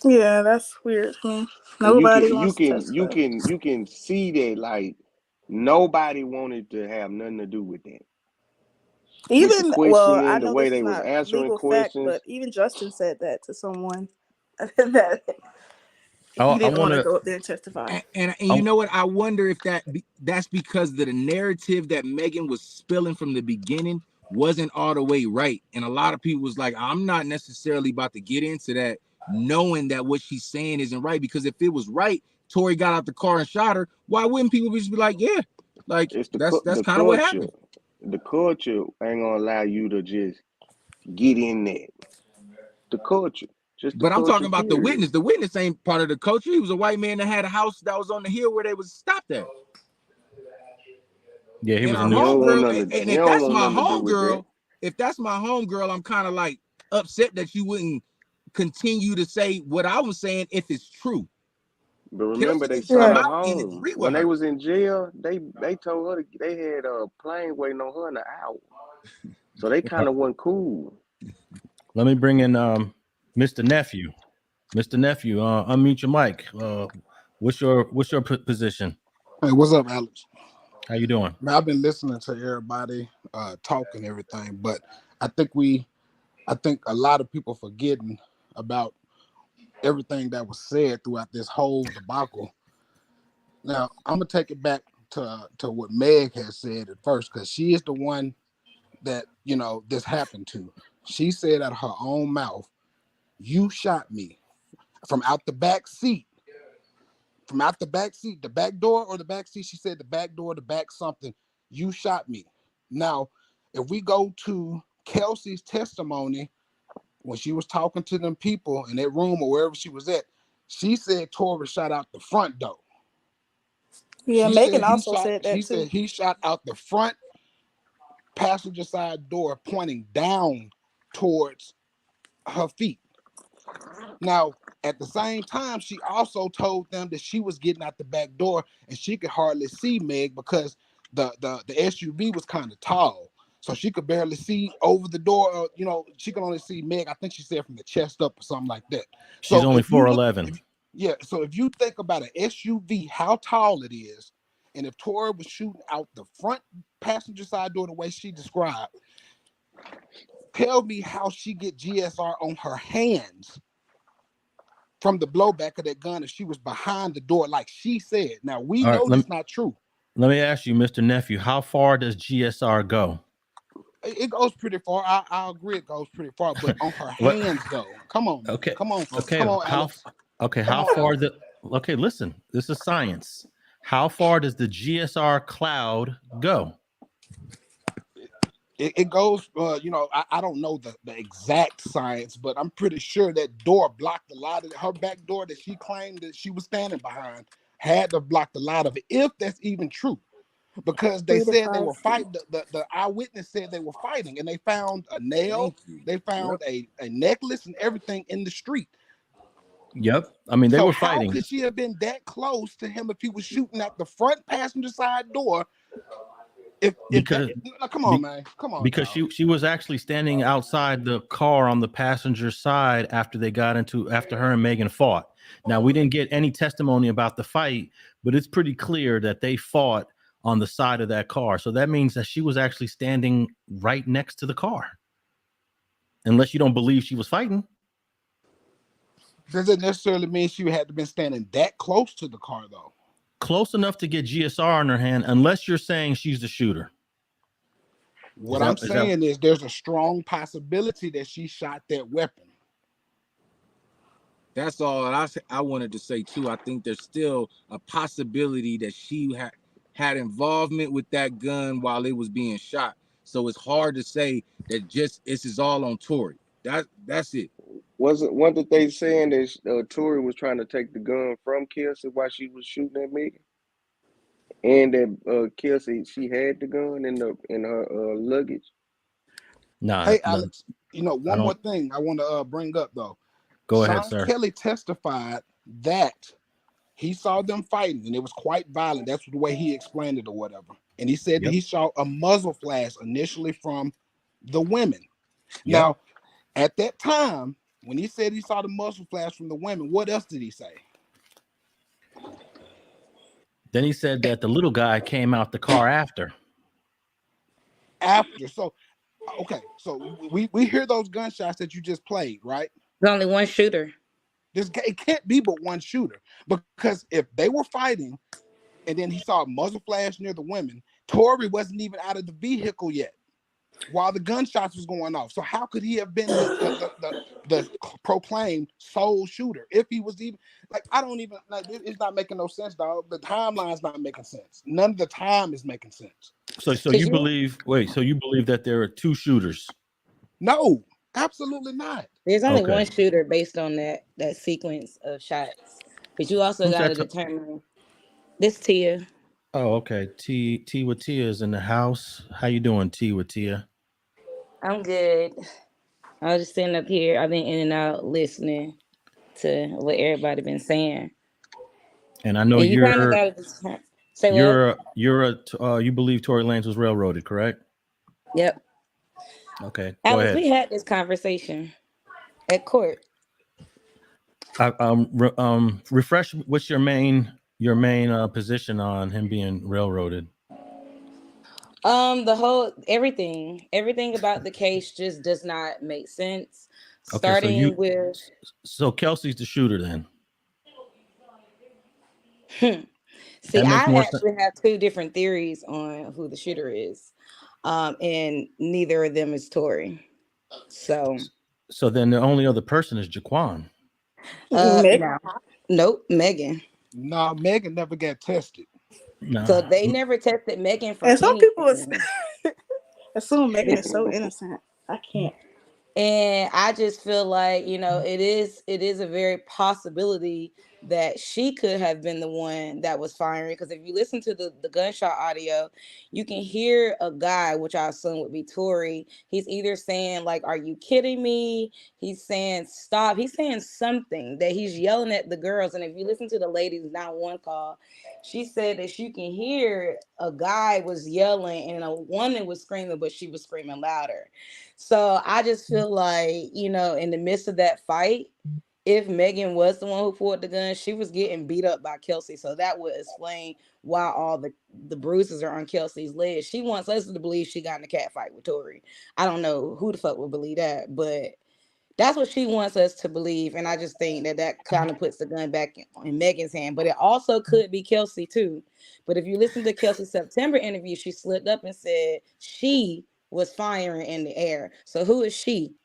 Yeah, that's weird. And Nobody wants to testify. you can see that like nobody wanted to have nothing to do with that. With the Well, I questioning, the know way this is they was not answering legal fact, questions. but even Justin said that to someone that he I didn't want want to to. go up there and testify. And you know what? I wonder if that's because the narrative that Megan was spilling from the beginning wasn't all the way right. And a lot of people was like, I'm not necessarily about to get into that, knowing that what she's saying isn't right. Because if it was right, Tory got out the car and shot her. Why wouldn't people just be like, yeah, like It's that's the kind of what culture. happened. The culture ain't gonna allow you to just get in there. The culture, just the But I'm culture. talking about the Period. witness. The witness ain't part of the culture. He was a white man that had a house that was on the hill where they was stopped at. Yeah, he And was a our He don't want homegirl, nothing. and He if don't that's want my nothing to do with that. homegirl, I'm kind of like upset that you wouldn't continue to say what I was saying if it's true. But remember, they Kelsey sent didn't her come out and home agree with when they her. was in jail. They told her they had a plane waiting on her in an hour, so they kind of wasn't cool. Let me bring in Mr. Nephew. Mr. Nephew, unmute your mic. What's your position? Hey, what's up, Alex? How you doing? Man, I've been listening to everybody talk and everything, but I think a lot of people forgetting about everything that was said throughout this whole debacle. Now, I'm gonna take it back to what Meg has said at first, because she is the one that this happened to. She said out of her own mouth, "You shot me from out the back seat." From out the back seat, the back door or the back seat, she said the back door, the back something. You shot me. Now, if we go to Kelsey's testimony, when she was talking to them people in that room or wherever she was at, she said Tory shot out the front door. Yeah, She Megan said also said that too. he shot out the front passenger side door pointing down towards her feet. Now, at the same time, she also told them that she was getting out the back door and she could hardly see Meg because the SUV was kind of tall. So she could barely see over the door. She could only see Meg, I think she said from the chest up or something like that. She's So only if you look, 4'11". so if you think about an SUV, how tall it is, and if Tori was shooting out the front passenger side door the way she described, tell me how she get GSR on her hands from the blowback of that gun if she was behind the door like she said. Now, we know that's not true. Let me ask you, Mr. Nephew, how far does GSR go? It goes pretty far. I agree it goes pretty far, but on her hands, though. Come on, man. Okay. Come on, folks. Okay. Come on, Alex. How far okay, listen, this is science. How far does the GSR cloud go? It goes, I don't know the exact science, but I'm pretty sure that door blocked a lot of her back door that she claimed that she was standing behind had to block a lot of it, if that's even true. Because they said they were fighting. The eyewitness said they were fighting, and they found a nail, they found a necklace and everything in the street. Yep. I mean, they were fighting. How could she have been that close to him if he was shooting at the front passenger side door? Come on, man. Come on. Because she was actually standing outside the car on the passenger side after her and Megan fought. Now, we didn't get any testimony about the fight, but it's pretty clear that they fought on the side of that car. So that means that she was actually standing right next to the car. Unless you don't believe she was fighting. Does it necessarily mean she had to have been standing that close to the car, though? Close enough to get GSR in her hand, unless you're saying she's the shooter. What I'm saying is there's a strong possibility that she shot that weapon. That's all I wanted to say too. I think there's still a possibility that she had involvement with that gun while it was being shot. So it's hard to say that this is all on Tory. That's it. Wasn't they saying that Tory was trying to take the gun from Kelsey while she was shooting at Megan, and that Kelsey, she had the gun in her luggage? Nah. Hey, Alex, one more thing I want to bring up though. Go ahead, sir. Kelly testified that he saw them fighting and it was quite violent. That's the way he explained it or whatever. And he said that he saw a muzzle flash initially from the women. Yep. Now, at that time, when he said he saw the muzzle flash from the women, what else did he say? Then he said that the little guy came out the car after. So, okay. So we hear those gunshots that you just played, right? There's only one shooter. It can't be but one shooter, because if they were fighting and then he saw a muzzle flash near the women, Tory wasn't even out of the vehicle yet while the gunshots was going off. So how could he have been the proclaimed sole shooter if he was even it's not making no sense, dog. The timeline's not making sense. None of the time is making sense. So you believe that there are two shooters? No, absolutely not. There's only one shooter based on that sequence of shots. But you also got to determine this Tia. Oh, okay. T with Tia is in the house. How you doing, T with Tia? I'm good. I was just sitting up here. I've been in and out listening to what everybody been saying. And I know And you kind of got to say what? you believe Tory Lanez was railroaded, correct? Yep. Okay, go Alex, ahead. we had this conversation at court. Refresh. What's your main position on him being railroaded? The whole everything about the case just does not make sense. Okay, with so Kelsey's the shooter then. See, That makes I more sense. actually have two different theories on who the shooter is. And neither of them is Tory. So then the only other person is Jaquan. No. Nope, Megan. No, Megan never got tested. Nah. So they never tested Megan for And some people anything. assume Megan is so innocent. I can't. And I just feel like, it is a very possibility that she could have been the one that was firing. Because if you listen to the gunshot audio, you can hear a guy, which I assume would be Tory. He's either saying, like, "Are you kidding me?" He's saying, "Stop." He's saying something that he's yelling at the girls. And if you listen to the lady's 911 call, she said that you can hear a guy was yelling and a woman was screaming, but she was screaming louder. So I just feel like, in the midst of that fight, if Megan was the one who pulled the gun, she was getting beat up by Kelsey. So that would explain why all the bruises are on Kelsey's legs. She wants us to believe she got in a cat fight with Tory. I don't know who the fuck would believe that, but that's what she wants us to believe. And I just think that kind of puts the gun back in Megan's hand. But it also could be Kelsey too. But if you listen to Kelsey's September interview, she slipped up and said she was firing in the air. So who is she?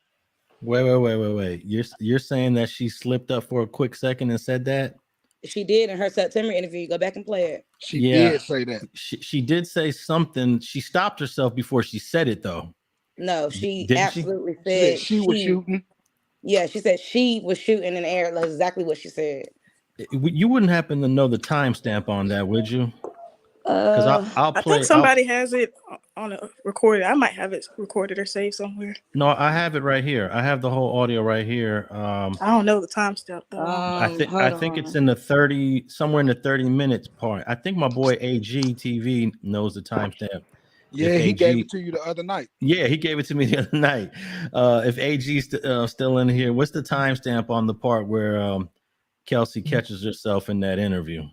Wait. You're saying that she slipped up for a quick second and said that? She did in her September interview. Go back and play it. She did say that. She did say something. She stopped herself before she said it, though. No, she Didn't absolutely said she was shooting. Yeah, she said she was shooting in the air. That's exactly what she said. You wouldn't happen to know the timestamp on that, would you? Because I'll play. I think somebody has it on a recorded. I might have it recorded or saved somewhere. No, I have it right here. I have the whole audio right here. I don't know the timestamp though. I think it's in the 30, somewhere in the 30 minutes part. I think my boy AG TV knows the timestamp. Yeah, he gave it to you the other night. Yeah, he gave it to me the other night. If AG's still in here, what's the timestamp on the part where Kelsey catches herself in that interview?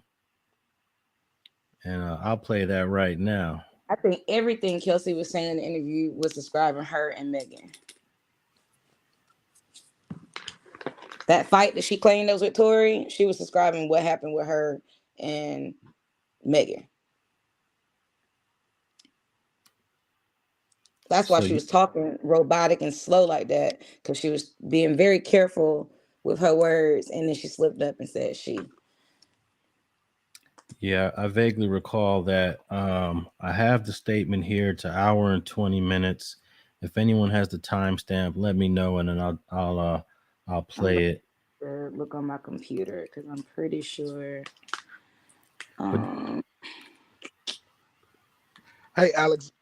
And I'll play that right now. I think everything Kelsey was saying in the interview was describing her and Megan. That fight that she claimed was with Tory, she was describing what happened with her and Megan. That's why she was talking robotic and slow like that, because she was being very careful with her words, and then she slipped up and said she. Yeah, I vaguely recall that. I have the statement here. It's 1 hour and 20 minutes. If anyone has the timestamp, let me know, and then I'll play it. Look on my computer because I'm pretty sure. Hey, Alex.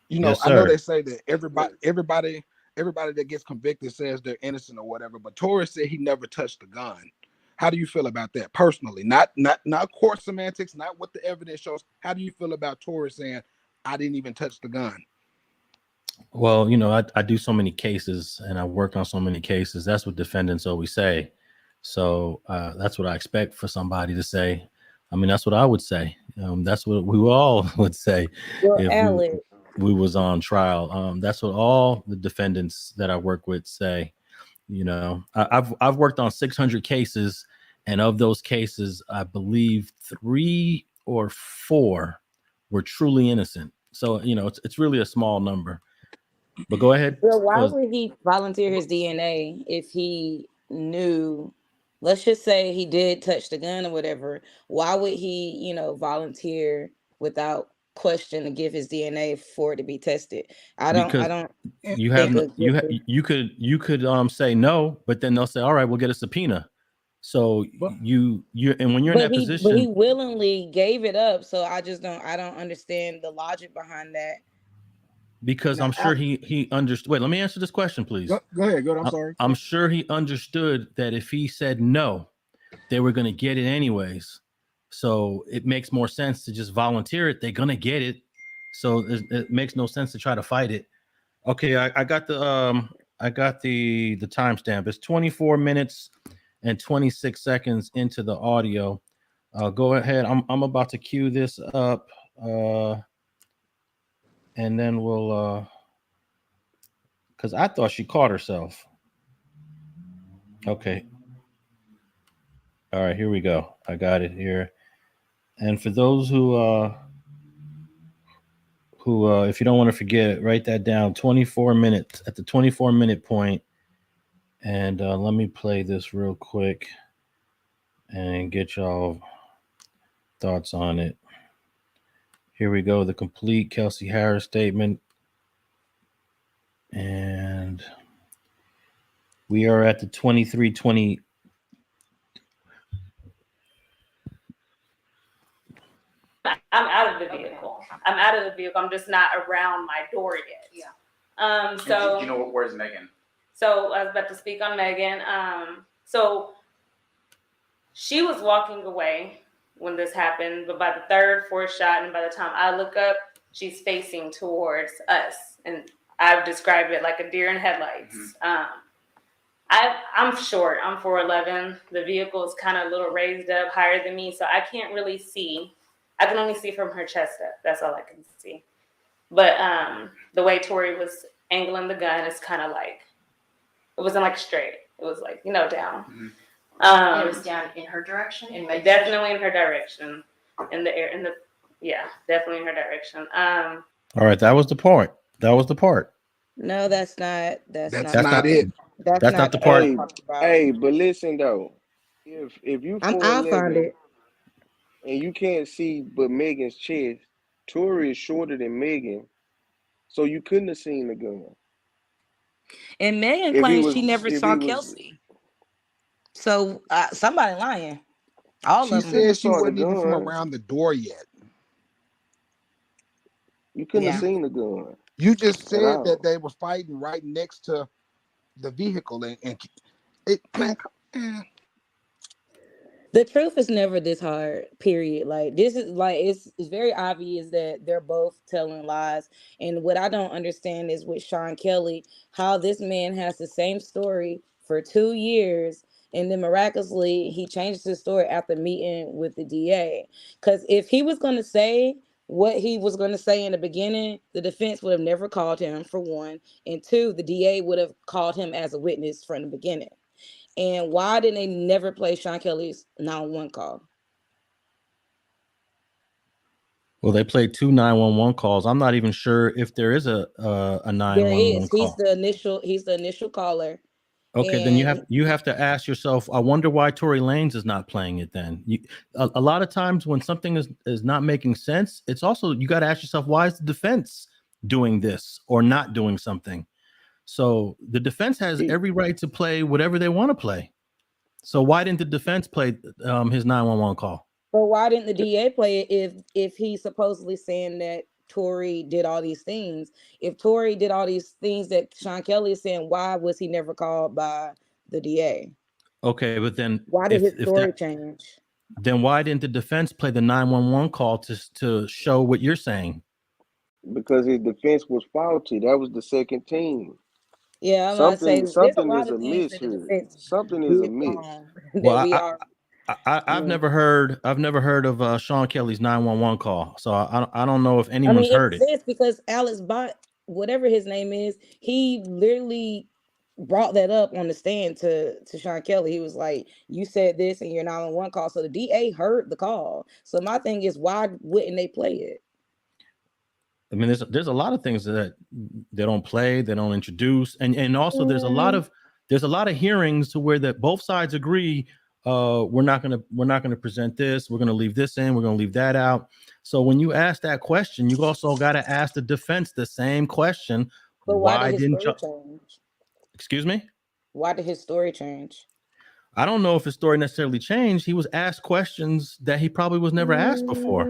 Yes, I know they say that everybody that gets convicted says they're innocent or whatever, but Tory said he never touched the gun. How do you feel about that personally? Not court semantics, not what the evidence shows. How do you feel about Tory saying I didn't even touch the gun? Well, I do so many cases and I work on so many cases. That's what defendants always say. So that's what I expect for somebody to say. I mean, that's what I would say. That's what we all would say if we was on trial. That's what all the defendants that I work with say. I've worked on 600 cases, and of those cases, I believe 3 or 4 were truly innocent. So it's really a small number. But go ahead. Well, why would he volunteer his DNA if he knew? Let's just say he did touch the gun or whatever. Why would he, volunteer without question to give his DNA for it to be tested? You could say no, but then they'll say, all right, we'll get a subpoena. So and when you're in that position, but he willingly gave it up. So I don't understand the logic behind that. Because I'm sure he understood. Wait, let me answer this question, please. Go ahead. I'm sorry. I'm sure he understood that if he said no, they were going to get it anyways. So it makes more sense to just volunteer it. They're gonna get it, so it makes no sense to try to fight it. Okay, I got the timestamp. It's 24 minutes and 26 seconds into the audio. Go ahead. I'm about to cue this up, and then we'll because I thought she caught herself. Okay. All right, here we go. I got it here. And for those who if you don't want to forget, write that down. 24 minutes at the 24-minute point. And let me play this real quick and get y'all thoughts on it. Here we go. The complete Kelsey Harris statement. And we are at the 23:20. I'm out of the vehicle. I'm out of the vehicle. I'm just not around my door yet. Yeah. So you know where's Megan? So I was about to speak on Megan. So she was walking away when this happened, but by the third, fourth shot, and by the time I look up, she's facing towards us, and I've described it like a deer in headlights. Mm-hmm. I'm short. I'm 4'11". The vehicle is kind of a little raised up, higher than me, so I can't really see. I can only see from her chest up. That's all I can see. But the way Tory was angling the gun is kind of like, it wasn't like straight. It was like, down. Mm-hmm. It was down in her direction? Definitely in her direction. Definitely in her direction. All right, that was the part. No, that's not it. That's not the part. Hey, but listen though. If you I'll find it. And you can't see but Megan's chest, Tory is shorter than Megan, so you couldn't have seen the gun. And Megan claims she never saw Kelsey. So somebody lying. She said she wasn't even from around the door yet. You couldn't have seen the gun. You just said that they were fighting right next to the vehicle, and it. The truth is never this hard, period. Like, this is like, it's very obvious that they're both telling lies. And what I don't understand is with Sean Kelly, how this man has the same story for 2 years, and then miraculously he changed his story after meeting with the DA. Because if he was going to say what he was going to say in the beginning, the defense would have never called him, for one. And two, the DA would have called him as a witness from the beginning. And why didn't they never play Sean Kelly's 911 call? Well, they played 2 911 calls. I'm not even sure if there is a 911 there is. call. He's the initial caller. Okay, then you have to ask yourself, I wonder why Tory Lanez is not playing it then. A lot of times when something is not making sense, it's also, you got to ask yourself, why is the defense doing this or not doing something? So the defense has every right to play whatever they want to play. So why didn't the defense play his 911 call? But why didn't the DA play it if he's supposedly saying that Tory did all these things? If Tory did all these things that Sean Kelly is saying, why was he never called by the DA? Okay, but then why did his story change? Then why didn't the defense play the 911 call to show what you're saying? Because his defense was faulty. That was the second team. Yeah, I'm something is amiss here. Something is amiss. Well, I've never heard of Sean Kelly's 911 call, so I don't know if anyone's heard it. It's because Alex Bott, whatever his name is, he literally brought that up on the stand to Sean Kelly. He was like, "You said this in your 911 call," so the DA heard the call. So my thing is, why wouldn't they play it? I mean, there's a lot of things that they don't play, they don't introduce, and also there's a lot of hearings to where that both sides agree. We're not gonna present this. We're gonna leave this in. We're gonna leave that out. So when you ask that question, you also got to ask the defense the same question. But why did his story change? Excuse me? Why did his story change? I don't know if his story necessarily changed. He was asked questions that he probably was never asked before.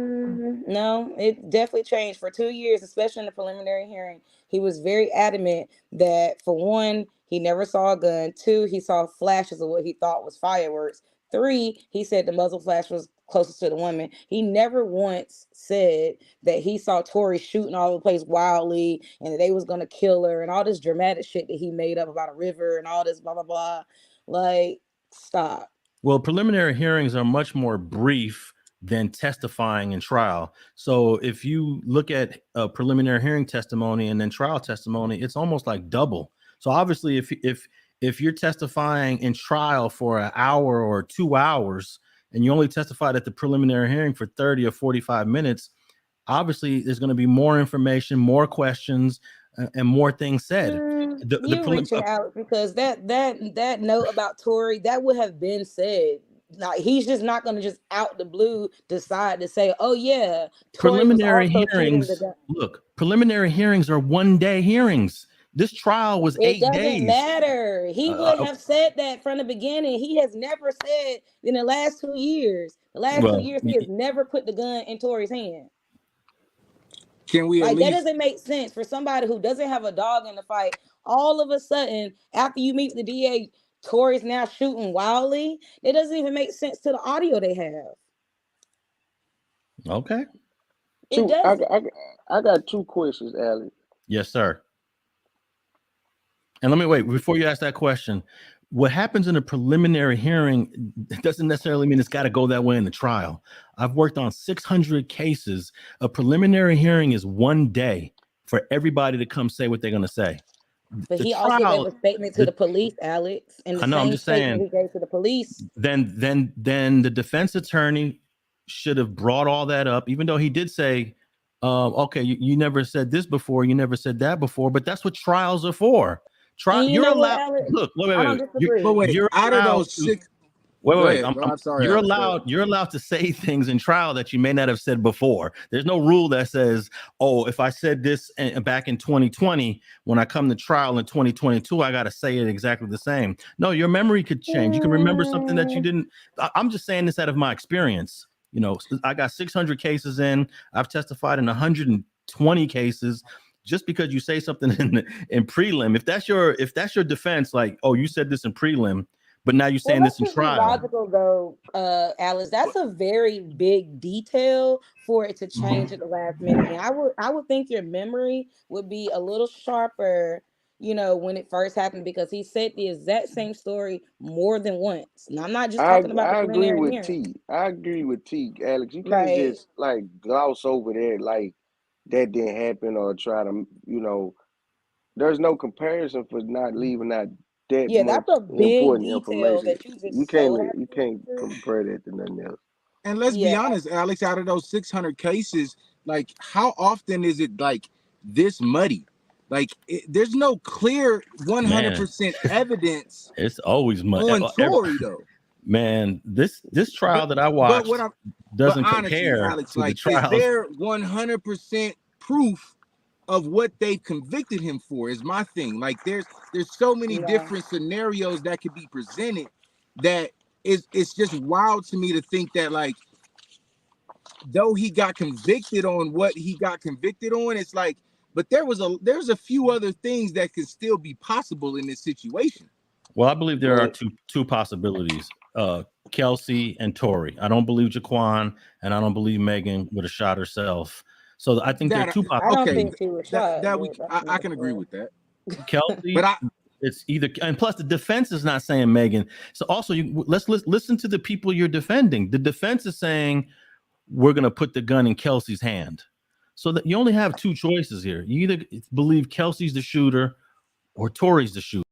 No, it definitely changed. For 2 years, especially in the preliminary hearing, he was very adamant that, for one, he never saw a gun. 2, he saw flashes of what he thought was fireworks. 3, he said the muzzle flash was closest to the woman, he never once said that he saw Tory shooting all over the place wildly and that they was gonna kill her and all this dramatic shit that he made up about a river and all this blah blah blah. Like, stop. Well, preliminary hearings are much more brief than testifying in trial. So if you look at a preliminary hearing testimony and then trial testimony, it's almost like double. So obviously, if you're testifying in trial for an hour or 2 hours and you only testified at the preliminary hearing for 30 or 45 minutes, obviously there's going to be more information, more questions, and more things said. You're reaching out, because that note about Tory, that would have been said. Like, he's just not going to just out the blue decide to say, oh yeah, Tory preliminary was also hearings. Look, preliminary hearings are 1-day hearings. This trial was 8 days. It doesn't matter. He would have said that from the beginning. He has never said in the last 2 years. The last 2 years, he has never put the gun in Tory's hand. Can we like, that doesn't make sense for somebody who doesn't have a dog in the fight. All of a sudden, after you meet the DA, Tory's now shooting wildly. It doesn't even make sense to the audio they have. Okay. It does. I got 2 questions, Alex. Yes, sir. And let me wait before you ask that question. What happens in a preliminary hearing doesn't necessarily mean it's got to go that way in the trial. I've worked on 600 cases. A preliminary hearing is 1 day for everybody to come say what they're going to say. But he also gave a statement to the police, Alex, and the same statement he gave to the police. Then the defense attorney should have brought all that up, even though he did say, okay, you never said this before, you never said that before, but that's what trials are for. You're allowed. Look, wait. You're out of those 6. Wait. I'm sorry. You're allowed to say things in trial that you may not have said before. There's no rule that says, oh, if I said this back in 2020, when I come to trial in 2022, I got to say it exactly the same. No, your memory could change. You can remember something that you didn't. I'm just saying this out of my experience. You know, I got 600 cases in. I've testified in 120 cases. Just because you say something in prelim, if that's your defense, like, oh, you said this in prelim, but now you're saying this in trial. Logical though, Alice. That's a very big detail for it to change at the last minute. And I would think your memory would be a little sharper, you know, when it first happened, because he said the exact same story more than once. Now, I'm not just talking about. I agree with T. I agree with T, Alex. You can't just like gloss over that like that didn't happen or try to, you know, there's no comparison for not leaving out that much that's a big important detail information. that you just You can't compare that to nothing else. And let's be honest, Alex, out of those 600 cases, like, how often is it like this muddy? Like, there's no clear 100% evidence. It's always muddy on Tory though. Man, this trial that I watched doesn't compare Alex, to like, the trials. Is there 100% proof of what they've convicted him for? Is my thing. Like, there's so many different scenarios that could be presented that it's just wild to me to think that, like, though he got convicted on what he got convicted on, it's like, but there's a few other things that could still be possible in this situation. Well, I believe there are two possibilities. Kelsey and Tory. I don't believe Jaquan, and I don't believe Megan would have shot herself. So I think there are two possibilities. I don't think she was shot. I can agree with that. Kelsey, but it's either, and plus the defense is not saying Megan. So also, let's listen to the people you're defending. The defense is saying we're going to put the gun in Kelsey's hand. So that you only have 2 choices here. You either believe Kelsey's the shooter or Tory's the shooter.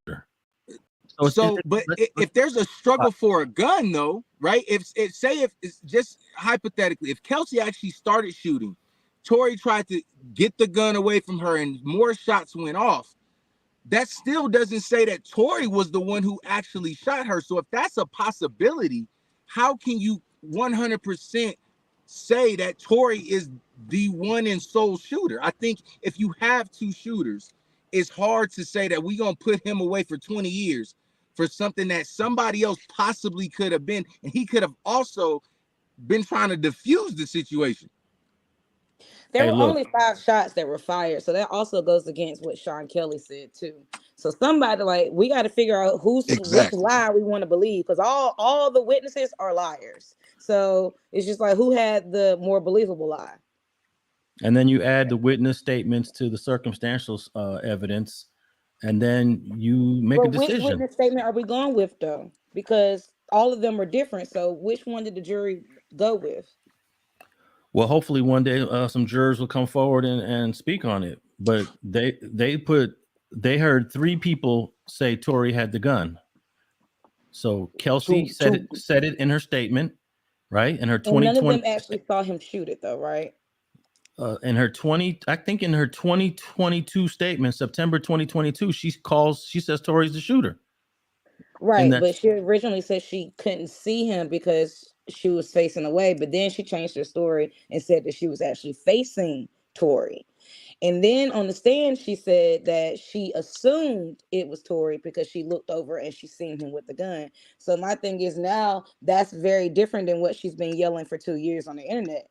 But if there's a struggle for a gun, though, right? If it's just hypothetically, if Kelsey actually started shooting, Tory tried to get the gun away from her and more shots went off, that still doesn't say that Tory was the one who actually shot her. So if that's a possibility, how can you 100% say that Tory is the one and sole shooter? I think if you have 2 shooters, it's hard to say that we're going to put him away for 20 years for something that somebody else possibly could have been, and he could have also been trying to defuse the situation. There were only 5 shots that were fired, so that also goes against what Sean Kelly said too. So somebody like we got to figure out which Exactly. lie we want to believe, because all the witnesses are liars. So it's just like who had the more believable lie. And then you add the witness statements to the circumstantial evidence, and then you make a But which decision. witness statement are we going with though? Because all of them are different. So which one did the jury go with? Well, hopefully one day some jurors will come forward and speak on it. But they heard 3 people say Tory had the gun. So Kelsey said it in her statement, right? In her And none of 2020 them actually saw him shoot it though, right? in her 2022 statement, September 2022, she says Tory's the shooter. And Right, that but she originally said she couldn't see him because she was facing away, but then she changed her story and said that she was actually facing Tory. And then on the stand, she said that she assumed it was Tory because she looked over and she seen him with the gun. So my thing is now that's very different than what she's been yelling for 2 years on the internet.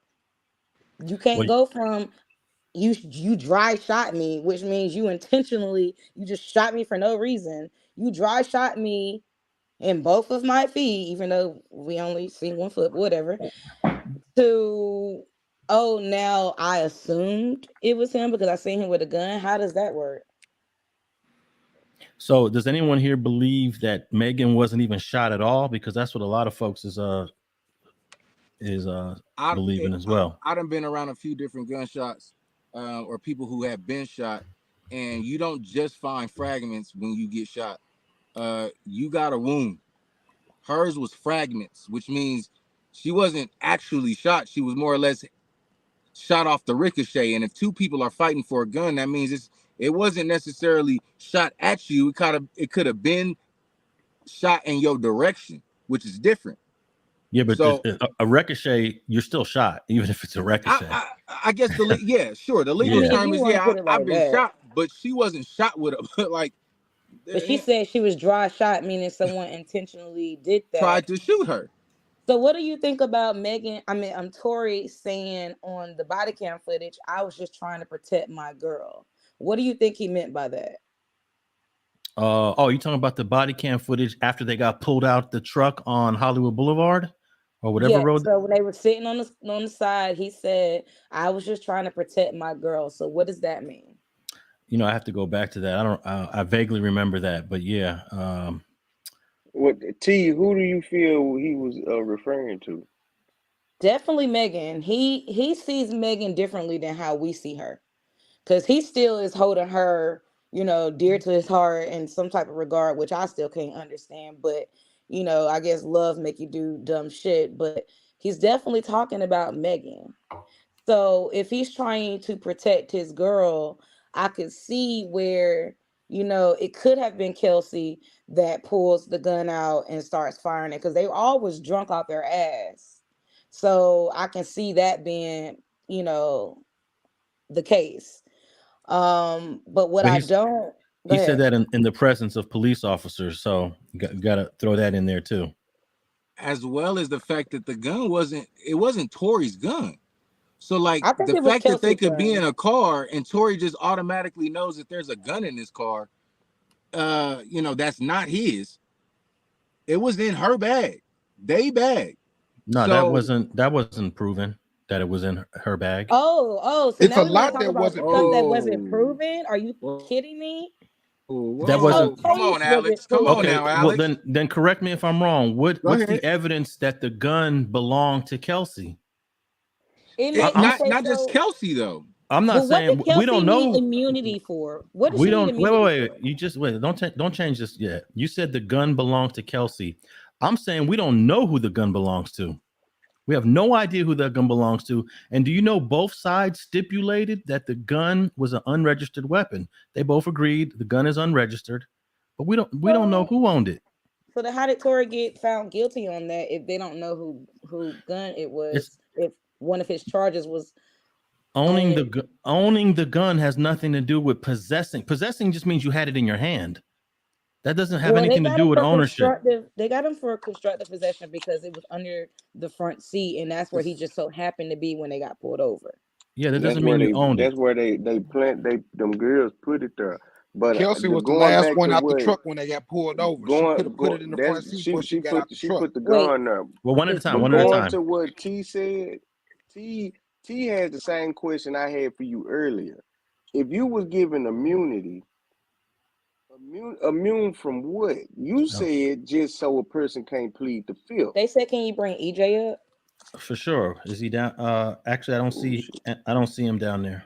You can't well, go from you dry shot me, which means you just shot me for no reason. You dry shot me in both of my feet, even though we only see one foot, whatever. To now I assumed it was him because I seen him with a gun. How does that work? so does anyone here believe that Megan wasn't even shot at all? Because that's what a lot of folks is believing as well. I done been around a few different gunshots or people who have been shot, and you don't just find fragments when you get shot. You got a wound. Hers was fragments, which means she wasn't actually shot. She was more or less shot off the ricochet. And if 2 people are fighting for a gun, that means it wasn't necessarily shot at you. It could have been shot in your direction, which is different. Yeah, but So a ricochet, you're still shot, even if it's a ricochet. I guess the legal Yeah. term If you is want to put it I've like been that. shot, but she wasn't shot with a like. But she said she was dry shot, meaning someone intentionally did that. Tried to shoot her. So what do you think about Tory saying on the body cam footage, I was just trying to protect my girl? What do you think he meant by that? You talking about the body cam footage after they got pulled out the truck on Hollywood Boulevard or whatever road? So when they were sitting on the side, he said, I was just trying to protect my girl. So what does that mean? I have to go back to that. I vaguely remember that, but yeah. Who do you feel he was referring to? Definitely Megan. He sees Megan differently than how we see her, because he still is holding her, dear to his heart in some type of regard, which I still can't understand. But I guess love make you do dumb shit. But he's definitely talking about Megan. So if he's trying to protect his girl, I could see where, it could have been Kelsey that pulls the gun out and starts firing it, because they all was drunk off their ass. So I can see that being, the case. But what But I don't go he said ahead. that in the presence of police officers, so you got to throw that in there too. As well as the fact that the gun wasn't Tory's gun. So like I think the it was fact that they Kelsey's could be gun. in a car and Tory just automatically knows that there's a gun in this car, that's not his. It was in her bag, they bag. No, So that wasn't proven that it was in her bag. So It's now a we want to lot talk that about wasn't stuff that proven. wasn't proven. Are you Whoa, kidding me? That whoa, wasn't. come on, Alex. Come on Okay, now, well Alex. then correct me if I'm wrong. Go What's ahead. the evidence that the gun belonged to Kelsey? Not just Kelsey though. I'm not But what saying did we Kelsey don't need know. immunity for? What does We she need don't immunity wait. for? You just wait. Don't change this yet. You said the gun belonged to Kelsey. I'm saying we don't know who the gun belongs to. We have no idea who that gun belongs to. And do you know both sides stipulated that the gun was an unregistered weapon? They both agreed the gun is unregistered, but we don't know who owned it. So then how did Tory get found guilty on that if they don't know who gun it It's was? If one of his charges was owning owning. owning the gun has nothing to do with possessing. Possessing just means you had it in your hand. That doesn't have Well, they anything to got do him with for ownership. constructive. They got him for constructive possession because it was under the front seat, and that's where he just so happened to be when they got pulled over. Yeah, that And doesn't mean you owned it. that's where they them girls put it there. But Kelsey was the going last back one to out the what truck when they got pulled over. She could have put it in the front that's seat before she got out the she truck. put the Wait, gun up. Well, one at a time. But One at a going time. to what T said, T has the same question I had for you earlier. If you was given immunity, immune from what? You No, said just so a person can't plead the fifth. they said, can you bring EJ up? for sure. Is he down? Actually, I don't see him down there.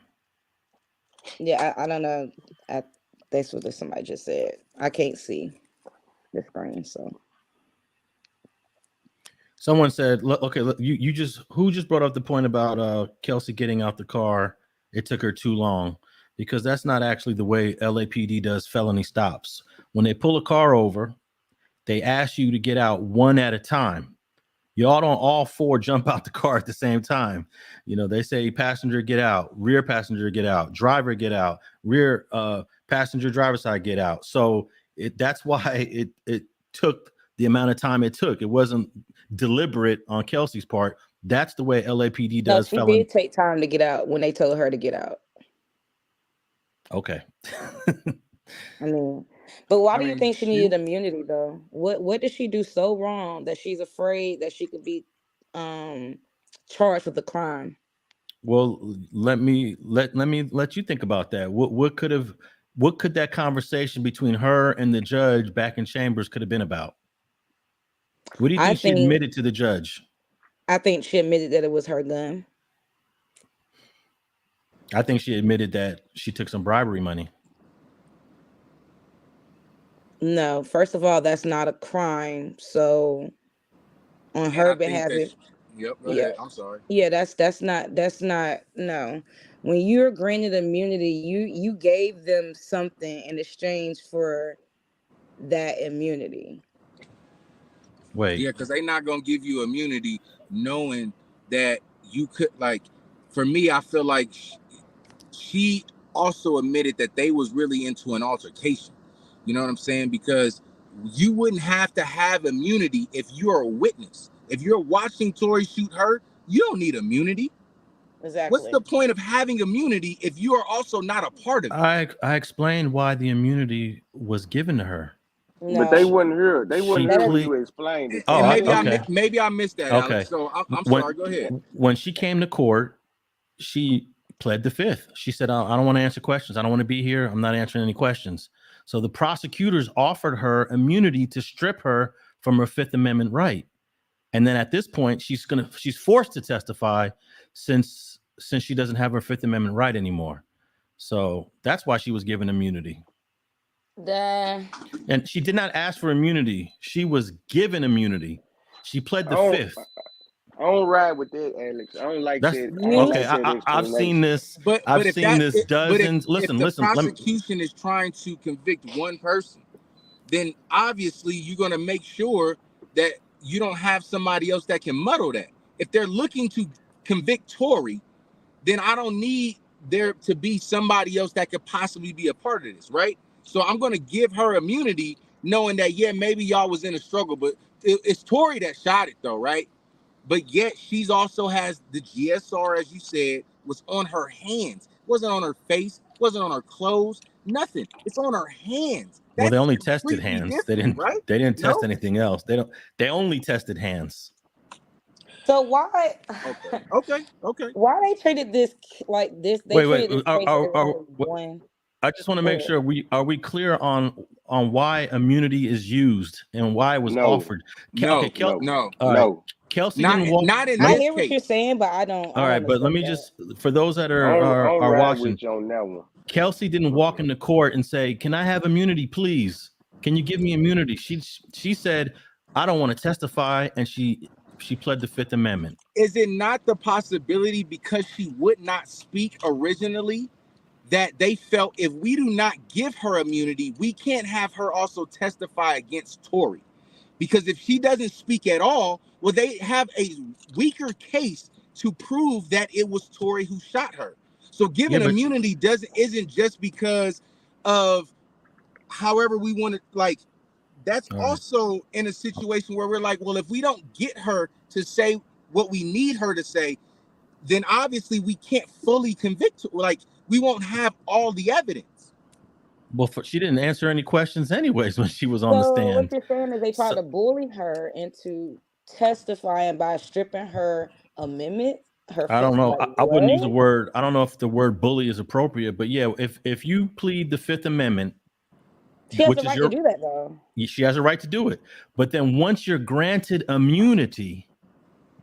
Yeah, I don't know. That's what somebody just said. I can't see the screen, so. Someone said, look, okay, look, who just brought up the point about Kelsey getting out the car? It took her too long, because that's not actually the way LAPD does felony stops. When they pull a car over, they ask you to get out one at a time. Y'all don't all four jump out the car at the same time. You know, they say passenger get out, rear passenger get out, driver get out, rear passenger driver side get out. So that's why it took the amount of time it took. It wasn't deliberate on Kelsey's part. That's the way LAPD No, does she felony. did take time to get out when they told her to get out. Okay. I mean, but why do you think she needed immunity though? What did she do so wrong that she's afraid that she could be charged with a crime? Well, let me let you think about that. What could that conversation between her and the judge back in chambers could have been about? What do you think she admitted to the judge? I think she admitted that it was her gun. I think she admitted that she took some bribery money. No, first of all, that's not a crime. So on her behalf, Yep, go ahead. I'm sorry. Yeah, that's not no. When you're granted immunity, you gave them something in exchange for that immunity. Wait. Yeah, because they're not gonna give you immunity knowing that you could, like, for me, I feel like she also admitted that they was really into an altercation. You know what I'm saying? Because you wouldn't have to have immunity if you're a witness. If you're watching Tory shoot her, you don't need immunity. Exactly. What's the point of having immunity if you are also not a part of it? I explained why the immunity was given to her. No. But they wouldn't hear. They wouldn't hear when you explained it. And maybe I missed that, Okay. Alex. So I'm sorry. Go ahead. When she came to court, she pled the fifth. She said, I don't want to answer questions. I don't want to be here. I'm not answering any questions. So the prosecutors offered her immunity to strip her from her Fifth Amendment right. And then at this point, she's forced to testify since she doesn't have her Fifth Amendment right anymore. So that's why she was given immunity. And she did not ask for immunity. She was given immunity. She pled the fifth. I don't ride with that, Alex. I don't like that. Okay, I've seen this. I've seen this dozens. Listen. If the prosecution is trying to convict one person, then obviously you're going to make sure that you don't have somebody else that can muddle that. If they're looking to convict Tory, then I don't need there to be somebody else that could possibly be a part of this, right? So I'm going to give her immunity knowing that, yeah, maybe y'all was in a struggle, but it's Tory that shot it though, right? But yet she's also has the GSR, as you said, was on her hands. Wasn't on her face, wasn't on her clothes, nothing. It's on her hands. Well, they only tested hands. They didn't. Right? They didn't test anything else. They only tested hands. So why? Okay. Why they treated this like this? They treated this one. I just want to make sure are we clear on why immunity is used and why it was offered. No. Kelsey not, didn't walk. Not in I this hear case. what you're saying, but I don't. All right, but let me just, for those that are watching, on that one. Kelsey didn't walk into court and say, "Can I have immunity, please? Can you give me immunity?" She said, "I don't want to testify," and she pled the Fifth Amendment. Is it not the possibility because she would not speak originally that they felt if we do not give her immunity, we can't have her also testify against Tory? Because if she doesn't speak at all, well, they have a weaker case to prove that it was Tory who shot her. So giving immunity isn't just because of however we want to, like, that's also in a situation where we're like, well, if we don't get her to say what we need her to say, then obviously we can't fully convict her. Like, we won't have all the evidence. Well, she didn't answer any questions anyways when she was on the So what stand. you're saying is they tried So, to bully her into testifying by stripping her amendment, her I don't know. like I wouldn't use the what? word. I don't know if the word bully is appropriate, but yeah, if you plead the Fifth Amendment, She has which the is right to do that though. she has a right to do it. But then once you're granted immunity,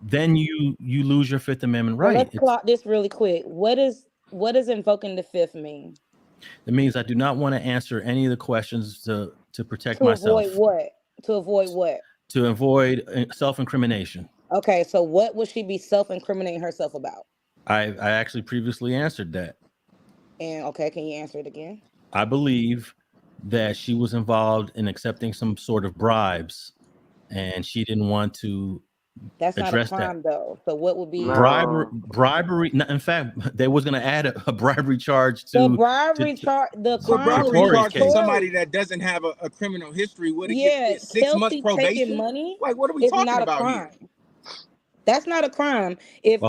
then you lose your Fifth Amendment Well, right. let's clock this really quick. What does invoking the fifth mean? It means I do not want to answer any of the questions to protect To myself. avoid what? To avoid what? To avoid self-incrimination. Okay, so what would she be self-incriminating herself about? I actually previously answered that. And okay, can you answer it again? I believe that she was involved in accepting some sort of bribes, and she didn't want to That's not a address crime that. though. So what would be No. Bribery? In fact, they was going to add a bribery charge the to bribery charge? The But crime bribery Tory's charge for case. somebody that doesn't have a criminal history would have Yeah, get 6 months Kelsey probation. taking money Like, what are we is talking not a about crime. here? That's not a crime. If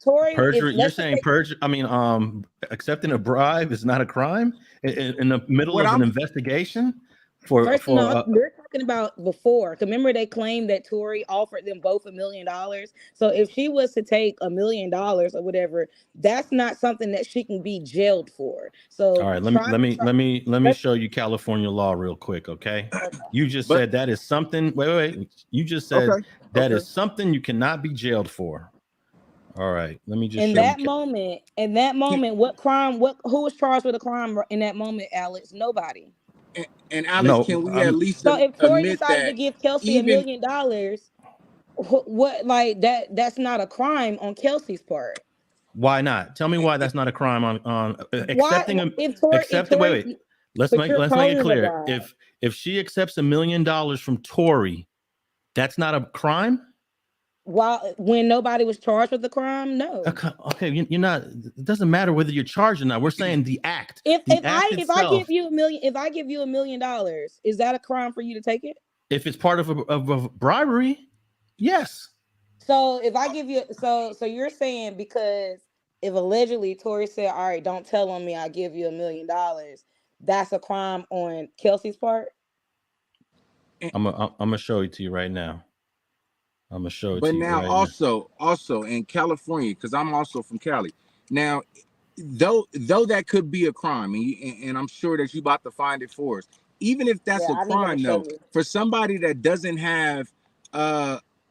Tory, perjury, you're let's saying perjury? I mean, accepting a bribe is not a crime in the middle What of an I'm investigation for we're talking about before. Remember, they claimed that Tory offered them both $1 million. So if she was to take $1 million or whatever, that's not something that she can be jailed for. So all right, let me show you California law real quick, okay? You just But- said that is something. Wait. You just said Okay, that okay. is something you cannot be jailed for. All right, let me just in show that you. moment, who was charged with a crime in that moment, Alex? Nobody. And Alex, No, can we at least So if Tory admit decided that to give Kelsey $1 million, what like that's not a crime on Kelsey's part. Why not? Tell me why that's not a crime on accepting Why, a if Tory, wait. Let's make it clear. bribe. If she accepts $1 million from Tory, that's not a crime? When nobody was charged with the crime, no. Okay, you're not. It doesn't matter whether you're charged or not. We're saying the act. If I itself, give you $1 million, is that a crime for you to take it? If it's part of a bribery, yes. So if I give you, so you're saying because if allegedly Tory said, "All right, don't tell on me, I'll give you $1 million," that's a crime on Kelsey's part. I'm gonna show it to you right now. I'm gonna show it but to you now right also in California, because I'm also from Cali. Now, though that could be a crime, and I'm sure that you about to find it for us. Even if that's a crime, though, for somebody that doesn't have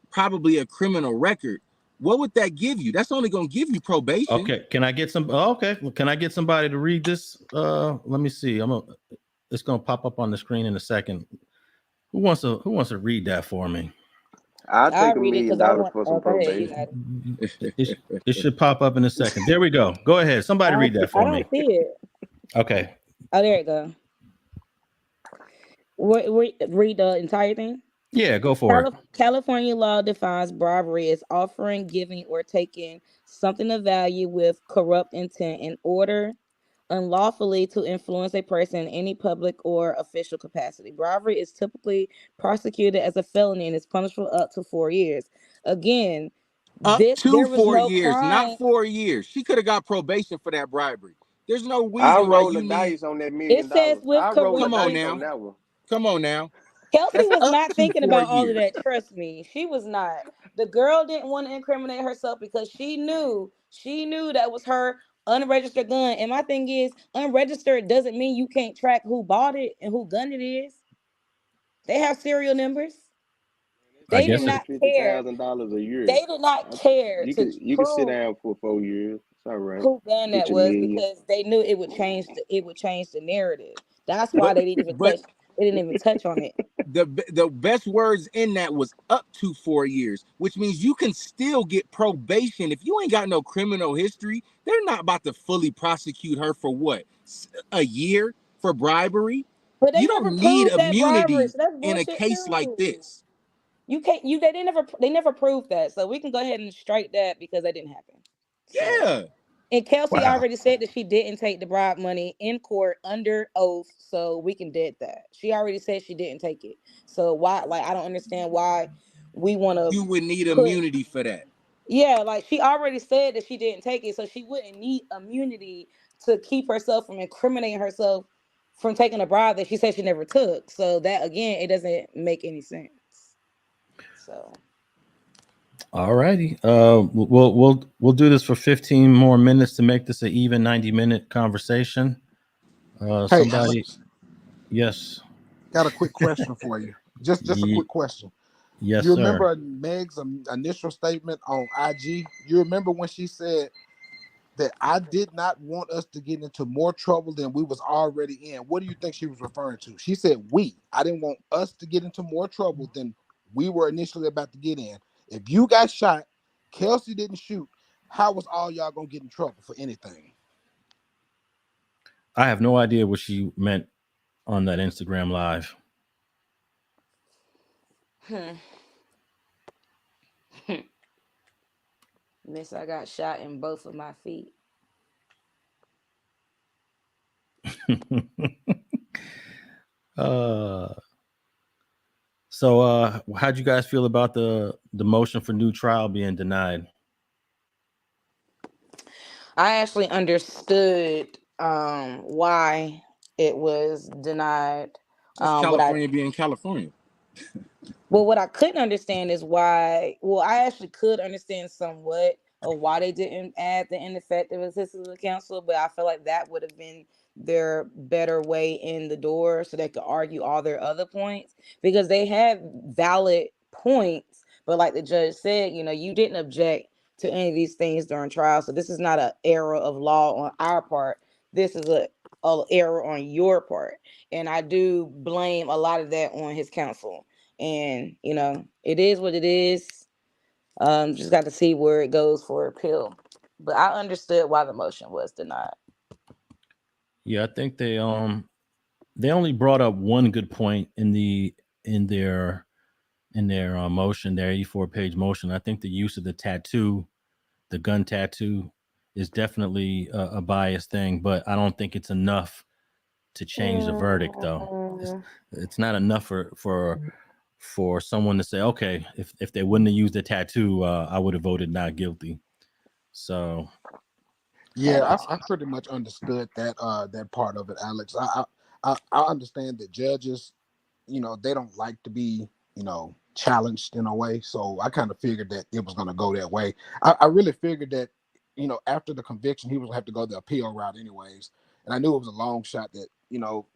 probably a criminal record, what would that give you? That's only gonna give you probation. Okay, can I get can I get somebody to read this? Let me see. It's gonna pop up on the screen in a second. Who wants to read that for me? I'll take $1 million for some probation. It should pop up in a second. There we go. Go ahead. Somebody read that for me. I don't see it. Okay. Oh, there it go. Read the entire thing? Yeah, go for it. California law defines bribery as offering, giving, or taking something of value with corrupt intent in order unlawfully to influence a person in any public or official capacity. Bribery is typically prosecuted as a felony and is punishable up to 4 years. Again, up to 4 years, crime. not 4 years. She could have got probation for that bribery. There's no reason I why roll you the dice on that $1 million. It says with I roll the Come on dice now. on that one. Come on now. Kelsey was Up not to thinking 4 about all of years. that. Trust me, she was not. The girl didn't want to incriminate herself because she knew that was her unregistered gun. And my thing is, unregistered doesn't mean you can't track who bought it and who gun it is. They have serial numbers. They did not care. $50,000 a year. They did not care. You can sit down for 4 years. It's all right. Who gun that was because they knew it would change the narrative. That's why they didn't even touch on it. The best words in that was up to 4 years, which means you can still get probation if you ain't got no criminal history. They're not about to fully prosecute her for what, a year for bribery. But you don't need immunity in a case like this. They never proved that, so we can go ahead and strike that because that didn't happen. Yeah. And Kelsey already said that she didn't take the bribe money in court under oath, so we can dead that. She already said she didn't take it. So why? Like, I don't understand why we want to. You would need immunity for that. Yeah, like she already said that she didn't take it, so she wouldn't need immunity to keep herself from incriminating herself from taking a bribe that she said she never took. So that again, it doesn't make any sense. So All righty. We'll do this for 15 more minutes to make this an even 90-minute conversation. Hey, Somebody, Alex, yes, got a quick question for you. Just a Ye- quick question. yes, You sir. remember Meg's initial statement on IG? You remember when she said that I did not want us to get into more trouble than we was already in? What do you think she was referring to? She said we. I didn't want us to get into more trouble than we were initially about to get in. If you got shot, Kelsey didn't shoot, how was all y'all gonna get in trouble for anything? I have no idea what she meant on that Instagram live. Miss, I got shot in both of my feet. So how'd you guys feel about the motion for new trial being denied? I actually understood why it was denied. That's What I California being California. Well, what I couldn't understand is why. Well, I actually could understand somewhat of why they didn't add the ineffective assistance of counsel, but I feel like that would have been their better way in the door, so they could argue all their other points because they had valid points. But like the judge said, you didn't object to any of these things during trial, so this is not an error of law on our part. This is a error on your part, and I do blame a lot of that on his counsel. And it is what it is. Just got to see where it goes for appeal. But I understood why the motion was denied. Yeah, I think they only brought up one good point in their motion, their 84-page motion. I think the use of the gun tattoo, is definitely a biased thing, but I don't think it's enough to change the verdict, though. It's not enough for someone to say, okay, if they wouldn't have used the tattoo, I would have voted not guilty. So Yeah, I pretty much understood that part of it, Alex. I understand that judges, they don't like to be, challenged in a way. So I kind of figured that it was going to go that way. I really figured that, after the conviction, he was going to have to go the appeal route anyways. And I knew it was a long shot that,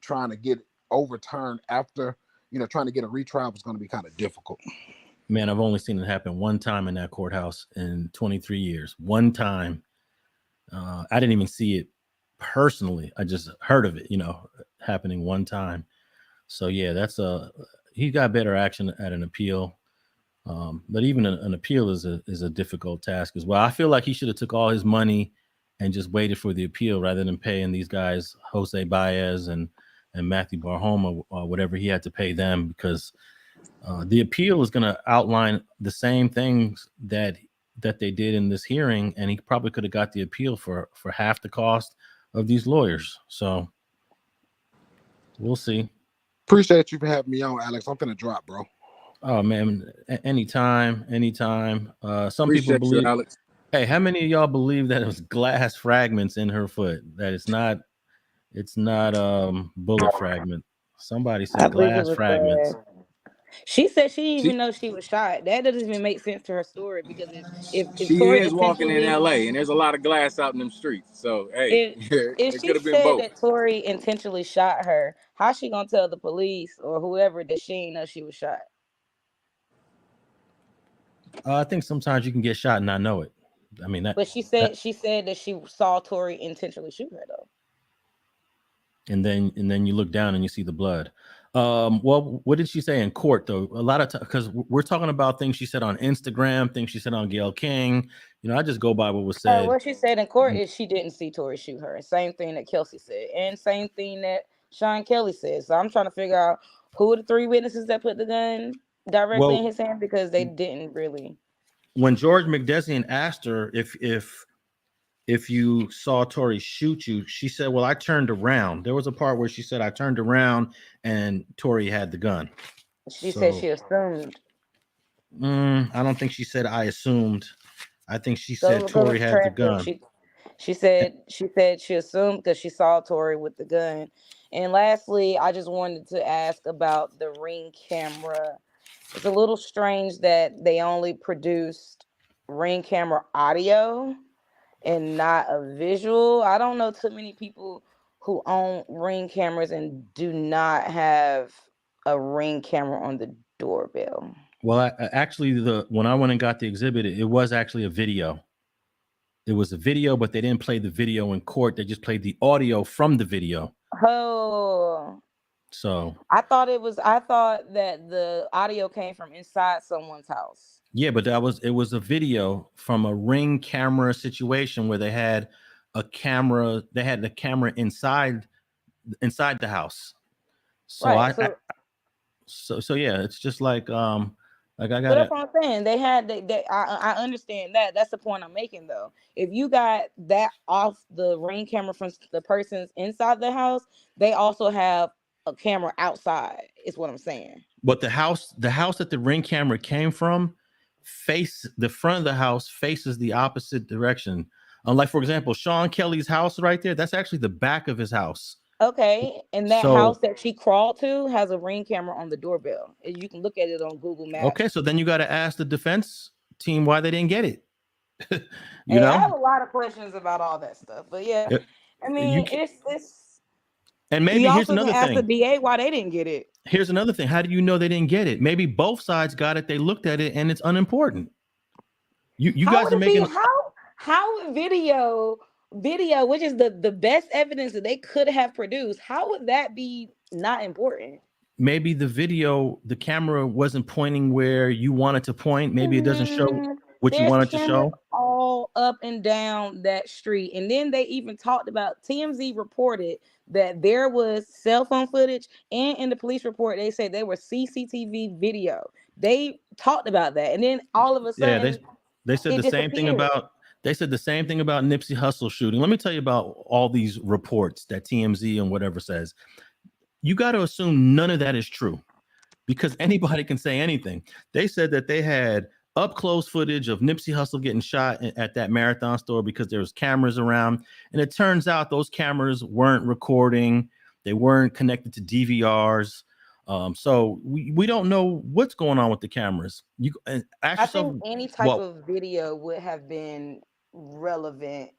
trying to get overturned after, trying to get a retrial was going to be kind of difficult. Man, I've only seen it happen one time in that courthouse in 23 years. One time. I didn't even see it personally. I just heard of it, happening one time. So yeah, he got better action at an appeal. But even an appeal is a difficult task as well. I feel like he should have took all his money and just waited for the appeal rather than paying these guys, Jose Baez and Matthew Barhoma, or whatever he had to pay them, because the appeal is going to outline the same things that they did in this hearing, and he probably could have got the appeal for half the cost of these lawyers. So we'll see. Appreciate you for having me on, Alex. I'm finna drop, bro. Oh man, anytime. Some Appreciate people believe, you, Alex. hey, how many of y'all believe that it was glass fragments in her foot, that it's not bullet fragment? Somebody I said believe it glass was fragments. she said she didn't She even know she was shot. That doesn't even make sense to her story because if she Tory is walking in intentionally LA, and there's a lot of glass out in them streets. So hey, if if it she could have been said both. that Tory intentionally shot her, how's she gonna tell the police or whoever that she didn't know she was shot? I think sometimes you can get shot and not know it. I mean But she that said that she saw Tory intentionally shoot her though. and then you look down and you see the blood. Well, what did she say in court though? A lot of times, because we're talking about things she said on Instagram, things she said on Gayle King. I just go by what was said. What she said in court is she didn't see Tory shoot her. Same thing that Kelsey said, and same thing that Sean Kelly said. So I'm trying to figure out who are the three witnesses that put the gun directly in Well, his hand because they didn't really. when George McDesian asked her if you saw Tory shoot you, she said, well, I turned around. There was a part where she said, I turned around and Tory had the gun. She said she assumed. I don't think she said I assumed. I think she Go said look Tory at the had the transcript. gun. She said she assumed because she saw Tory with the gun, And lastly, I just wanted to ask about the Ring camera. It's a little strange that they only produced Ring camera audio and not a visual. I don't know too many people who own Ring cameras and do not have a Ring camera on the doorbell. Well, actually, when I went and got the exhibit, it was actually a video. It was a video, but they didn't play the video in court. They just played the audio from the video. Oh, So I thought that the audio came from inside someone's house. yeah, but it was a video from a Ring camera situation where they had a camera. They had the camera inside the house. So Right. so yeah, it's just like I But got that's it. what I'm saying. I understand that. That's the point I'm making, though. If you got that off the Ring camera from the person's inside the house, they also have a camera outside. Is what I'm saying. But the house that the Ring camera came from, the front of the house faces the opposite direction. Unlike, for example, Sean Kelly's house right there, that's actually the back of his house. Okay, and that house So that she crawled to has a Ring camera on the doorbell. And you can look at it on Google Maps. okay, so then you got to ask the defense team why they didn't get it. Hey, I have a lot of questions about all that stuff, but yeah, I mean, it's. And maybe you here's also another can ask thing. the DA why they didn't get it. Here's another thing. How do you know they didn't get it? Maybe both sides got it. They looked at it and it's unimportant. You guys are making how video, which is the best evidence that they could have produced. How would that be not important? Maybe the camera wasn't pointing where you wanted to point. Maybe it doesn't show what you wanted to show. All up and down that street. And then they even talked about, TMZ reported that there was cell phone footage, and in the police report they said there was CCTV video. They talked about that, and then all of a sudden they said the same thing about Nipsey Hussle shooting. Let me tell you about all these reports that TMZ and whatever says. You got to assume none of that is true, because anybody can say anything. They said that they had up close footage of Nipsey Hussle getting shot at that Marathon store because there was cameras around. And it turns out those cameras weren't recording. They weren't connected to DVRs. So we don't know what's going on with the cameras. I think any type of video would have been relevant,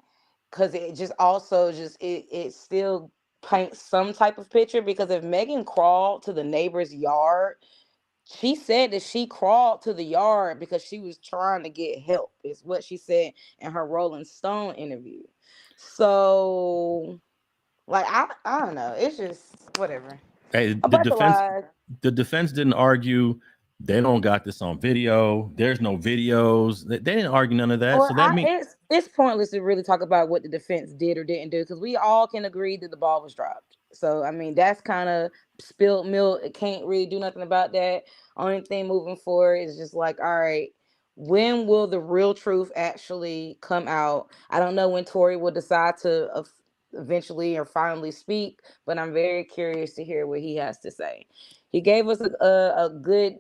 because it just also it still paints some type of picture. Because if Megan crawled to the neighbor's yard, she said that she crawled to the yard because she was trying to get help, is what she said in her Rolling Stone interview. So, like, I don't know. It's just whatever. Hey, the defense didn't argue. They don't got this on video. There's no videos. They didn't argue none of that. Well, so that means it's pointless to really talk about what the defense did or didn't do, because we all can agree that the ball was dropped. So, I mean, that's kind of spilled milk. It can't really do nothing about that. Only thing moving forward is just like, all right, when will the real truth actually come out? I don't know when Tory will decide to eventually or finally speak, but I'm very curious to hear what he has to say. He gave us a good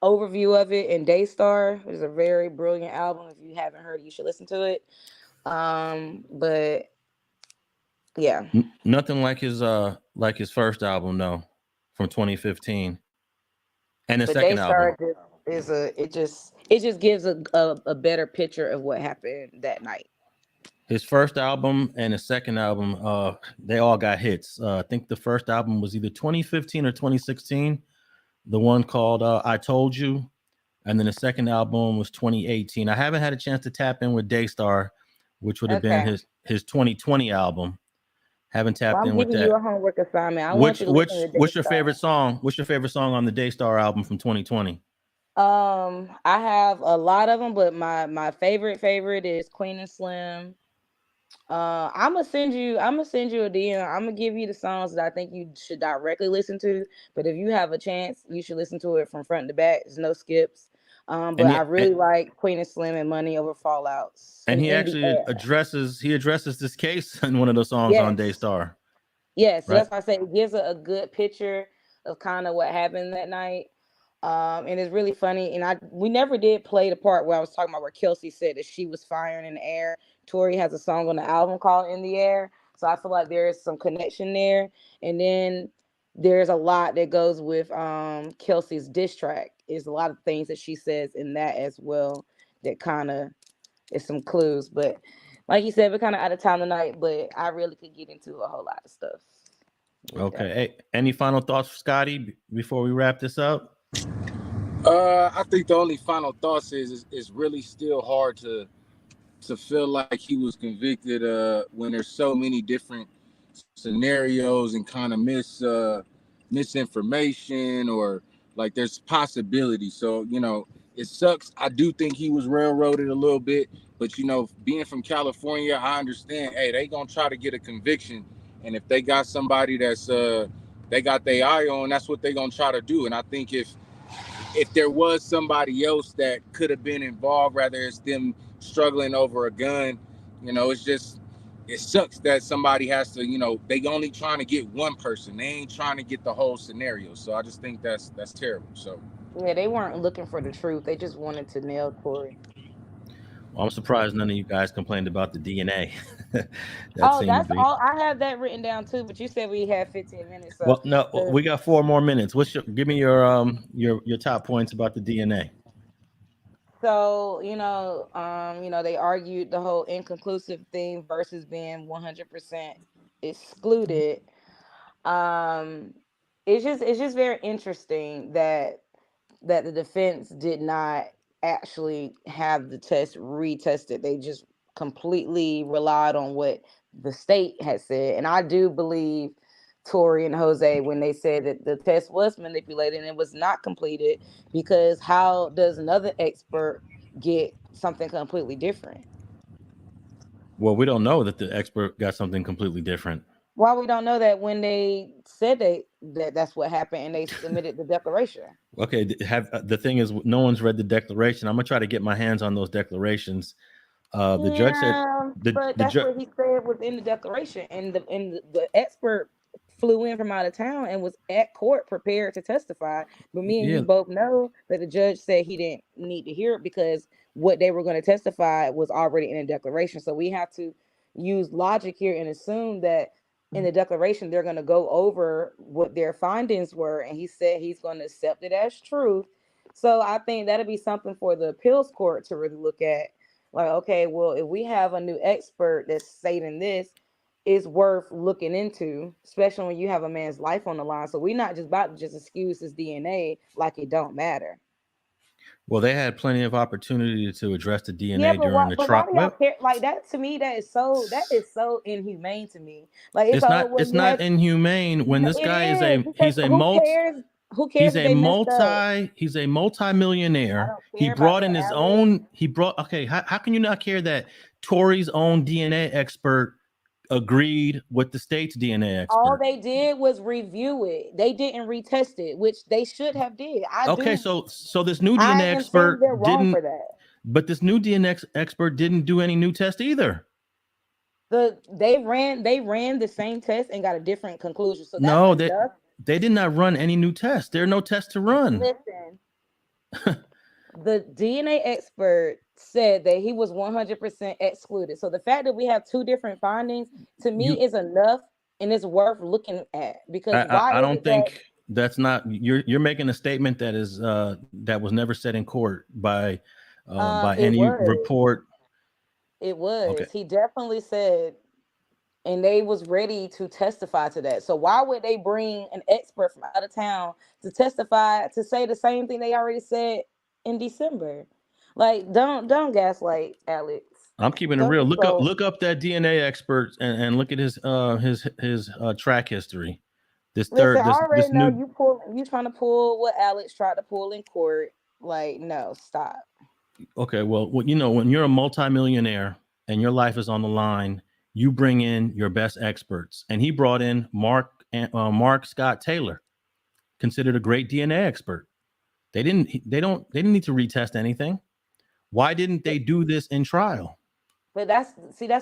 overview of it in Daystar. It's a very brilliant album. If you haven't heard it, you should listen to it. But yeah, nothing like his first album, no, from 2015. And the second album it just gives a better picture of what happened that night. His first album and his second album, they all got hits. I think the first album was either 2015 or 2016. The one called I Told You. And then the second album was 2018. I haven't had a chance to tap in with Daystar, which would have been his 2020 album. Haven't tapped in with that. I'm giving you a homework assignment. What's your favorite song? What's your favorite song on the Daystar album from 2020? I have a lot of them, but my favorite is Queen and Slim. I'm gonna send you a DM. I'm gonna give you the songs that I think you should directly listen to. But if you have a chance, you should listen to it from front to back. There's no skips. But I really like Queen and Slim and Money Over Fallouts. And he actually addresses this case in one of the songs on Daystar. Yes, so that's why I say it gives a good picture of kind of what happened that night. And it's really funny. And we never did play the part where I was talking about where Kelsey said that she was firing in the air. Tory has a song on the album called In the Air. So I feel like there's some connection there. And then there's a lot that goes with Kelsey's diss track. Is a lot of things that she says in that as well that kind of is some clues. But like you said, we're kind of out of time tonight, but I really could get into a whole lot of stuff. Okay. Hey, any final thoughts, Scotty, before we wrap this up? I think the only final thoughts is it's really still hard to feel like he was convicted when there's so many different scenarios and kind of misinformation, or like there's possibility. So, it sucks. I do think he was railroaded a little bit, but being from California, I understand, hey, they gonna try to get a conviction, and if they got somebody that's they got their eye on, that's what they gonna try to do. And I think if there was somebody else that could have been involved, rather it's them struggling over a gun, it sucks that somebody has to, they only trying to get one person. They ain't trying to get the whole scenario. So I just think that's terrible. So Yeah, they weren't looking for the truth. They just wanted to nail Tory. Well, I'm surprised none of you guys complained about the DNA. That's all. I have that written down too, but you said we had 15 minutes. So well, no, we got 4 more minutes. Give me your top points about the DNA. So, they argued the whole inconclusive thing versus being 100% excluded. It's just very interesting that the defense did not actually have the test retested. They just completely relied on what the state had said. And I do believe Tory and Jose when they said that the test was manipulated and it was not completed, because how does another expert get something completely different? Well, we don't know that the expert got something completely different. Why we don't know that when they said that's what happened and they submitted the declaration? Okay, the thing is, no one's read the declaration. I'm gonna try to get my hands on those declarations. The judge said, but that's what he said was in the declaration, and the expert flew in from out of town and was at court prepared to testify. But me and you both know that the judge said he didn't need to hear it because what they were going to testify was already in the declaration. So we have to use logic here and assume that in the declaration they're going to go over what their findings were, and he said he's going to accept it as truth. So I think that'll be something for the appeals court to really look at. Like, okay, well, if we have a new expert that's stating this, it's worth looking into, especially when you have a man's life on the line. So we're not just about to just excuse his DNA like it don't matter. Well, they had plenty of opportunity to address the DNA during the trial. Why do y'all care? Like that to me, that is so inhumane to me. Like it's not inhumane when this guy is a multi-millionaire. He brought in his own. How can you not care that Tory's own DNA expert agreed with the state's DNA expert? All they did was review it. They didn't retest it, which they should have did. So this new DNA expert didn't. But this new DNA expert didn't do any new test either. They ran the same test and got a different conclusion. So no, they did not run any new tests. There are no tests to run. Listen, the DNA expert said that he was 100% excluded. So the fact that we have 2 different findings to me is enough, and it's worth looking at, because I don't think that's not you're making a statement that is that was never said in court by any report. It was. Okay. He definitely said, and they was ready to testify to that. So why would they bring an expert from out of town to testify to say the same thing they already said in December? Like, don't gaslight Alex. I'm keeping it real. Look up that DNA expert and look at his track history. You trying to pull what Alex tried to pull in court. Like, no, stop. Okay, well, when you're a multimillionaire and your life is on the line, you bring in your best experts, and he brought in Mark Scott Taylor, considered a great DNA expert. They didn't need to retest anything. Why didn't they do this in trial? But that's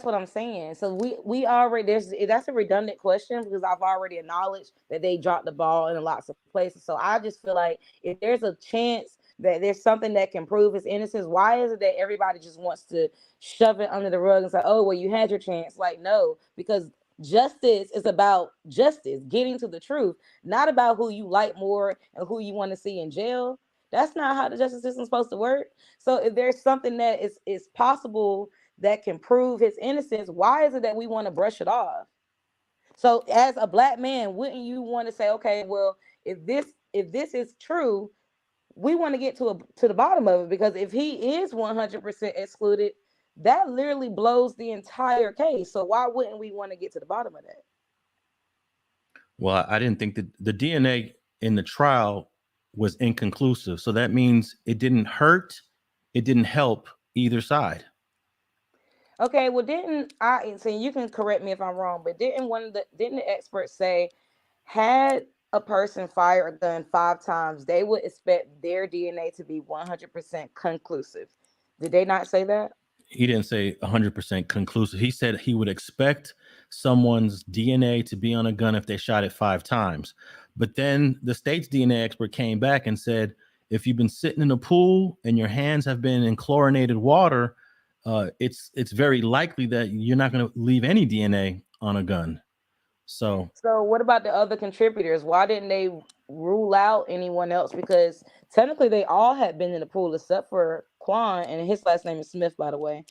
what I'm saying. So we already that's a redundant question, because I've already acknowledged that they dropped the ball in lots of places. So I just feel like if there's a chance that there's something that can prove his innocence, why is it that everybody just wants to shove it under the rug and say, oh, well, you had your chance? Like, no, because Justice is about justice, getting to the truth, not about who you like more and who you want to see in jail. That's not how the justice system is supposed to work. So if there's something that is possible that can prove his innocence, why is it that we want to brush it off? So as a black man, wouldn't you want to say, okay, well, if this is true, we want to get to the bottom of it, because if he is 100% excluded, that literally blows the entire case. So why wouldn't we want to get to the bottom of that? Well, I didn't think that the DNA in the trial was inconclusive. So that means it didn't hurt, it didn't help either side. Okay, well, so you can correct me if I'm wrong, but didn't the experts say, had a person fire a gun 5 times, they would expect their DNA to be 100% conclusive? Did they not say that? He didn't say 100% conclusive. He said he would expect someone's DNA to be on a gun if they shot it 5 times. But then the state's DNA expert came back and said, if you've been sitting in a pool and your hands have been in chlorinated water, it's very likely that you're not going to leave any DNA on a gun. So what about the other contributors? Why didn't they rule out anyone else? Because technically they all had been in the pool except for Quan, and his last name is Smith, by the way.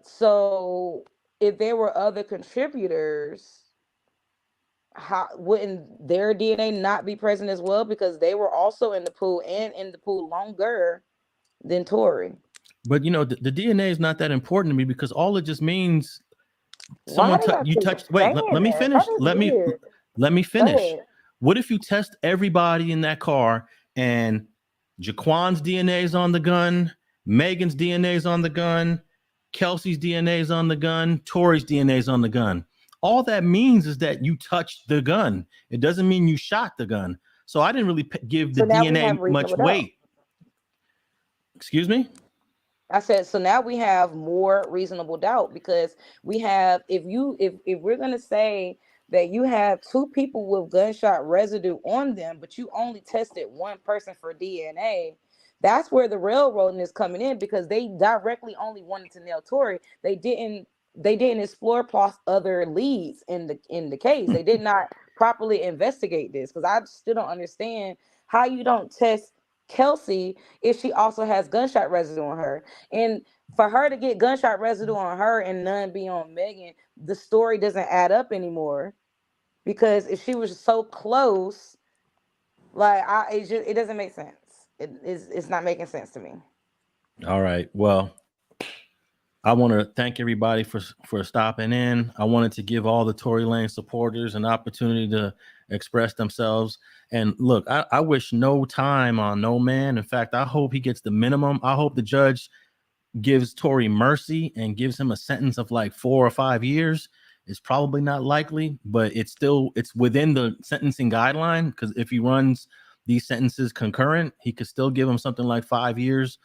So if there were other contributors, how wouldn't their DNA not be present as well? Because they were also in the pool, and in the pool longer than Tory. But the DNA is not that important to me, because all it just means someone touched. Wait, let me finish. Let me finish. What if you test everybody in that car and Jaquan's DNA is on the gun, Megan's DNA is on the gun, Kelsey's DNA is on the gun, Tory's DNA is on the gun? All that means is that you touched the gun. It doesn't mean you shot the gun. So I didn't really give the DNA much weight. Excuse me? I said, so now we have more reasonable doubt, because we have, if we're going to say that you have 2 people with gunshot residue on them, but you only tested 1 person for DNA, that's where the railroading is coming in, because they directly only wanted to nail Tory. They didn't explore plus other leads in the case. They did not properly investigate this, because I still don't understand how you don't test Kelsey if she also has gunshot residue on her. And for her to get gunshot residue on her and none be on Megan, the story doesn't add up anymore. Because if she was so close, it doesn't make sense. It's not making sense to me. All right. Well, I want to thank everybody for stopping in. I wanted to give all the Tory Lanez supporters an opportunity to express themselves. And look, I wish no time on no man. In fact, I hope he gets the minimum. I hope the judge gives Tory mercy and gives him a sentence of like 4 or 5 years. It's probably not likely, but it's within the sentencing guideline, because if he runs these sentences concurrent, he could still give him something like 5 years.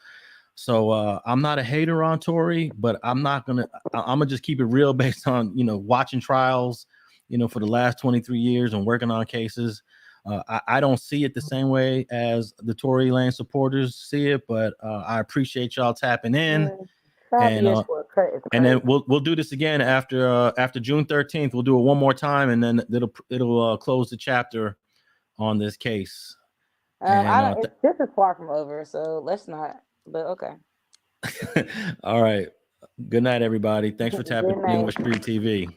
So I'm not a hater on Tory, but I'm gonna just keep it real based on, watching trials, for the last 23 years and working on cases. I don't see it the same way as the Tory Lanez supporters see it, but I appreciate y'all tapping in. And then we'll do this again after June 13th. We'll do it one more time, and then it'll close the chapter on this case. This is far from over, so let's not. But okay. All right. Good night, everybody. Thanks for tapping in with Street TV.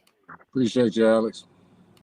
Appreciate you, Alex.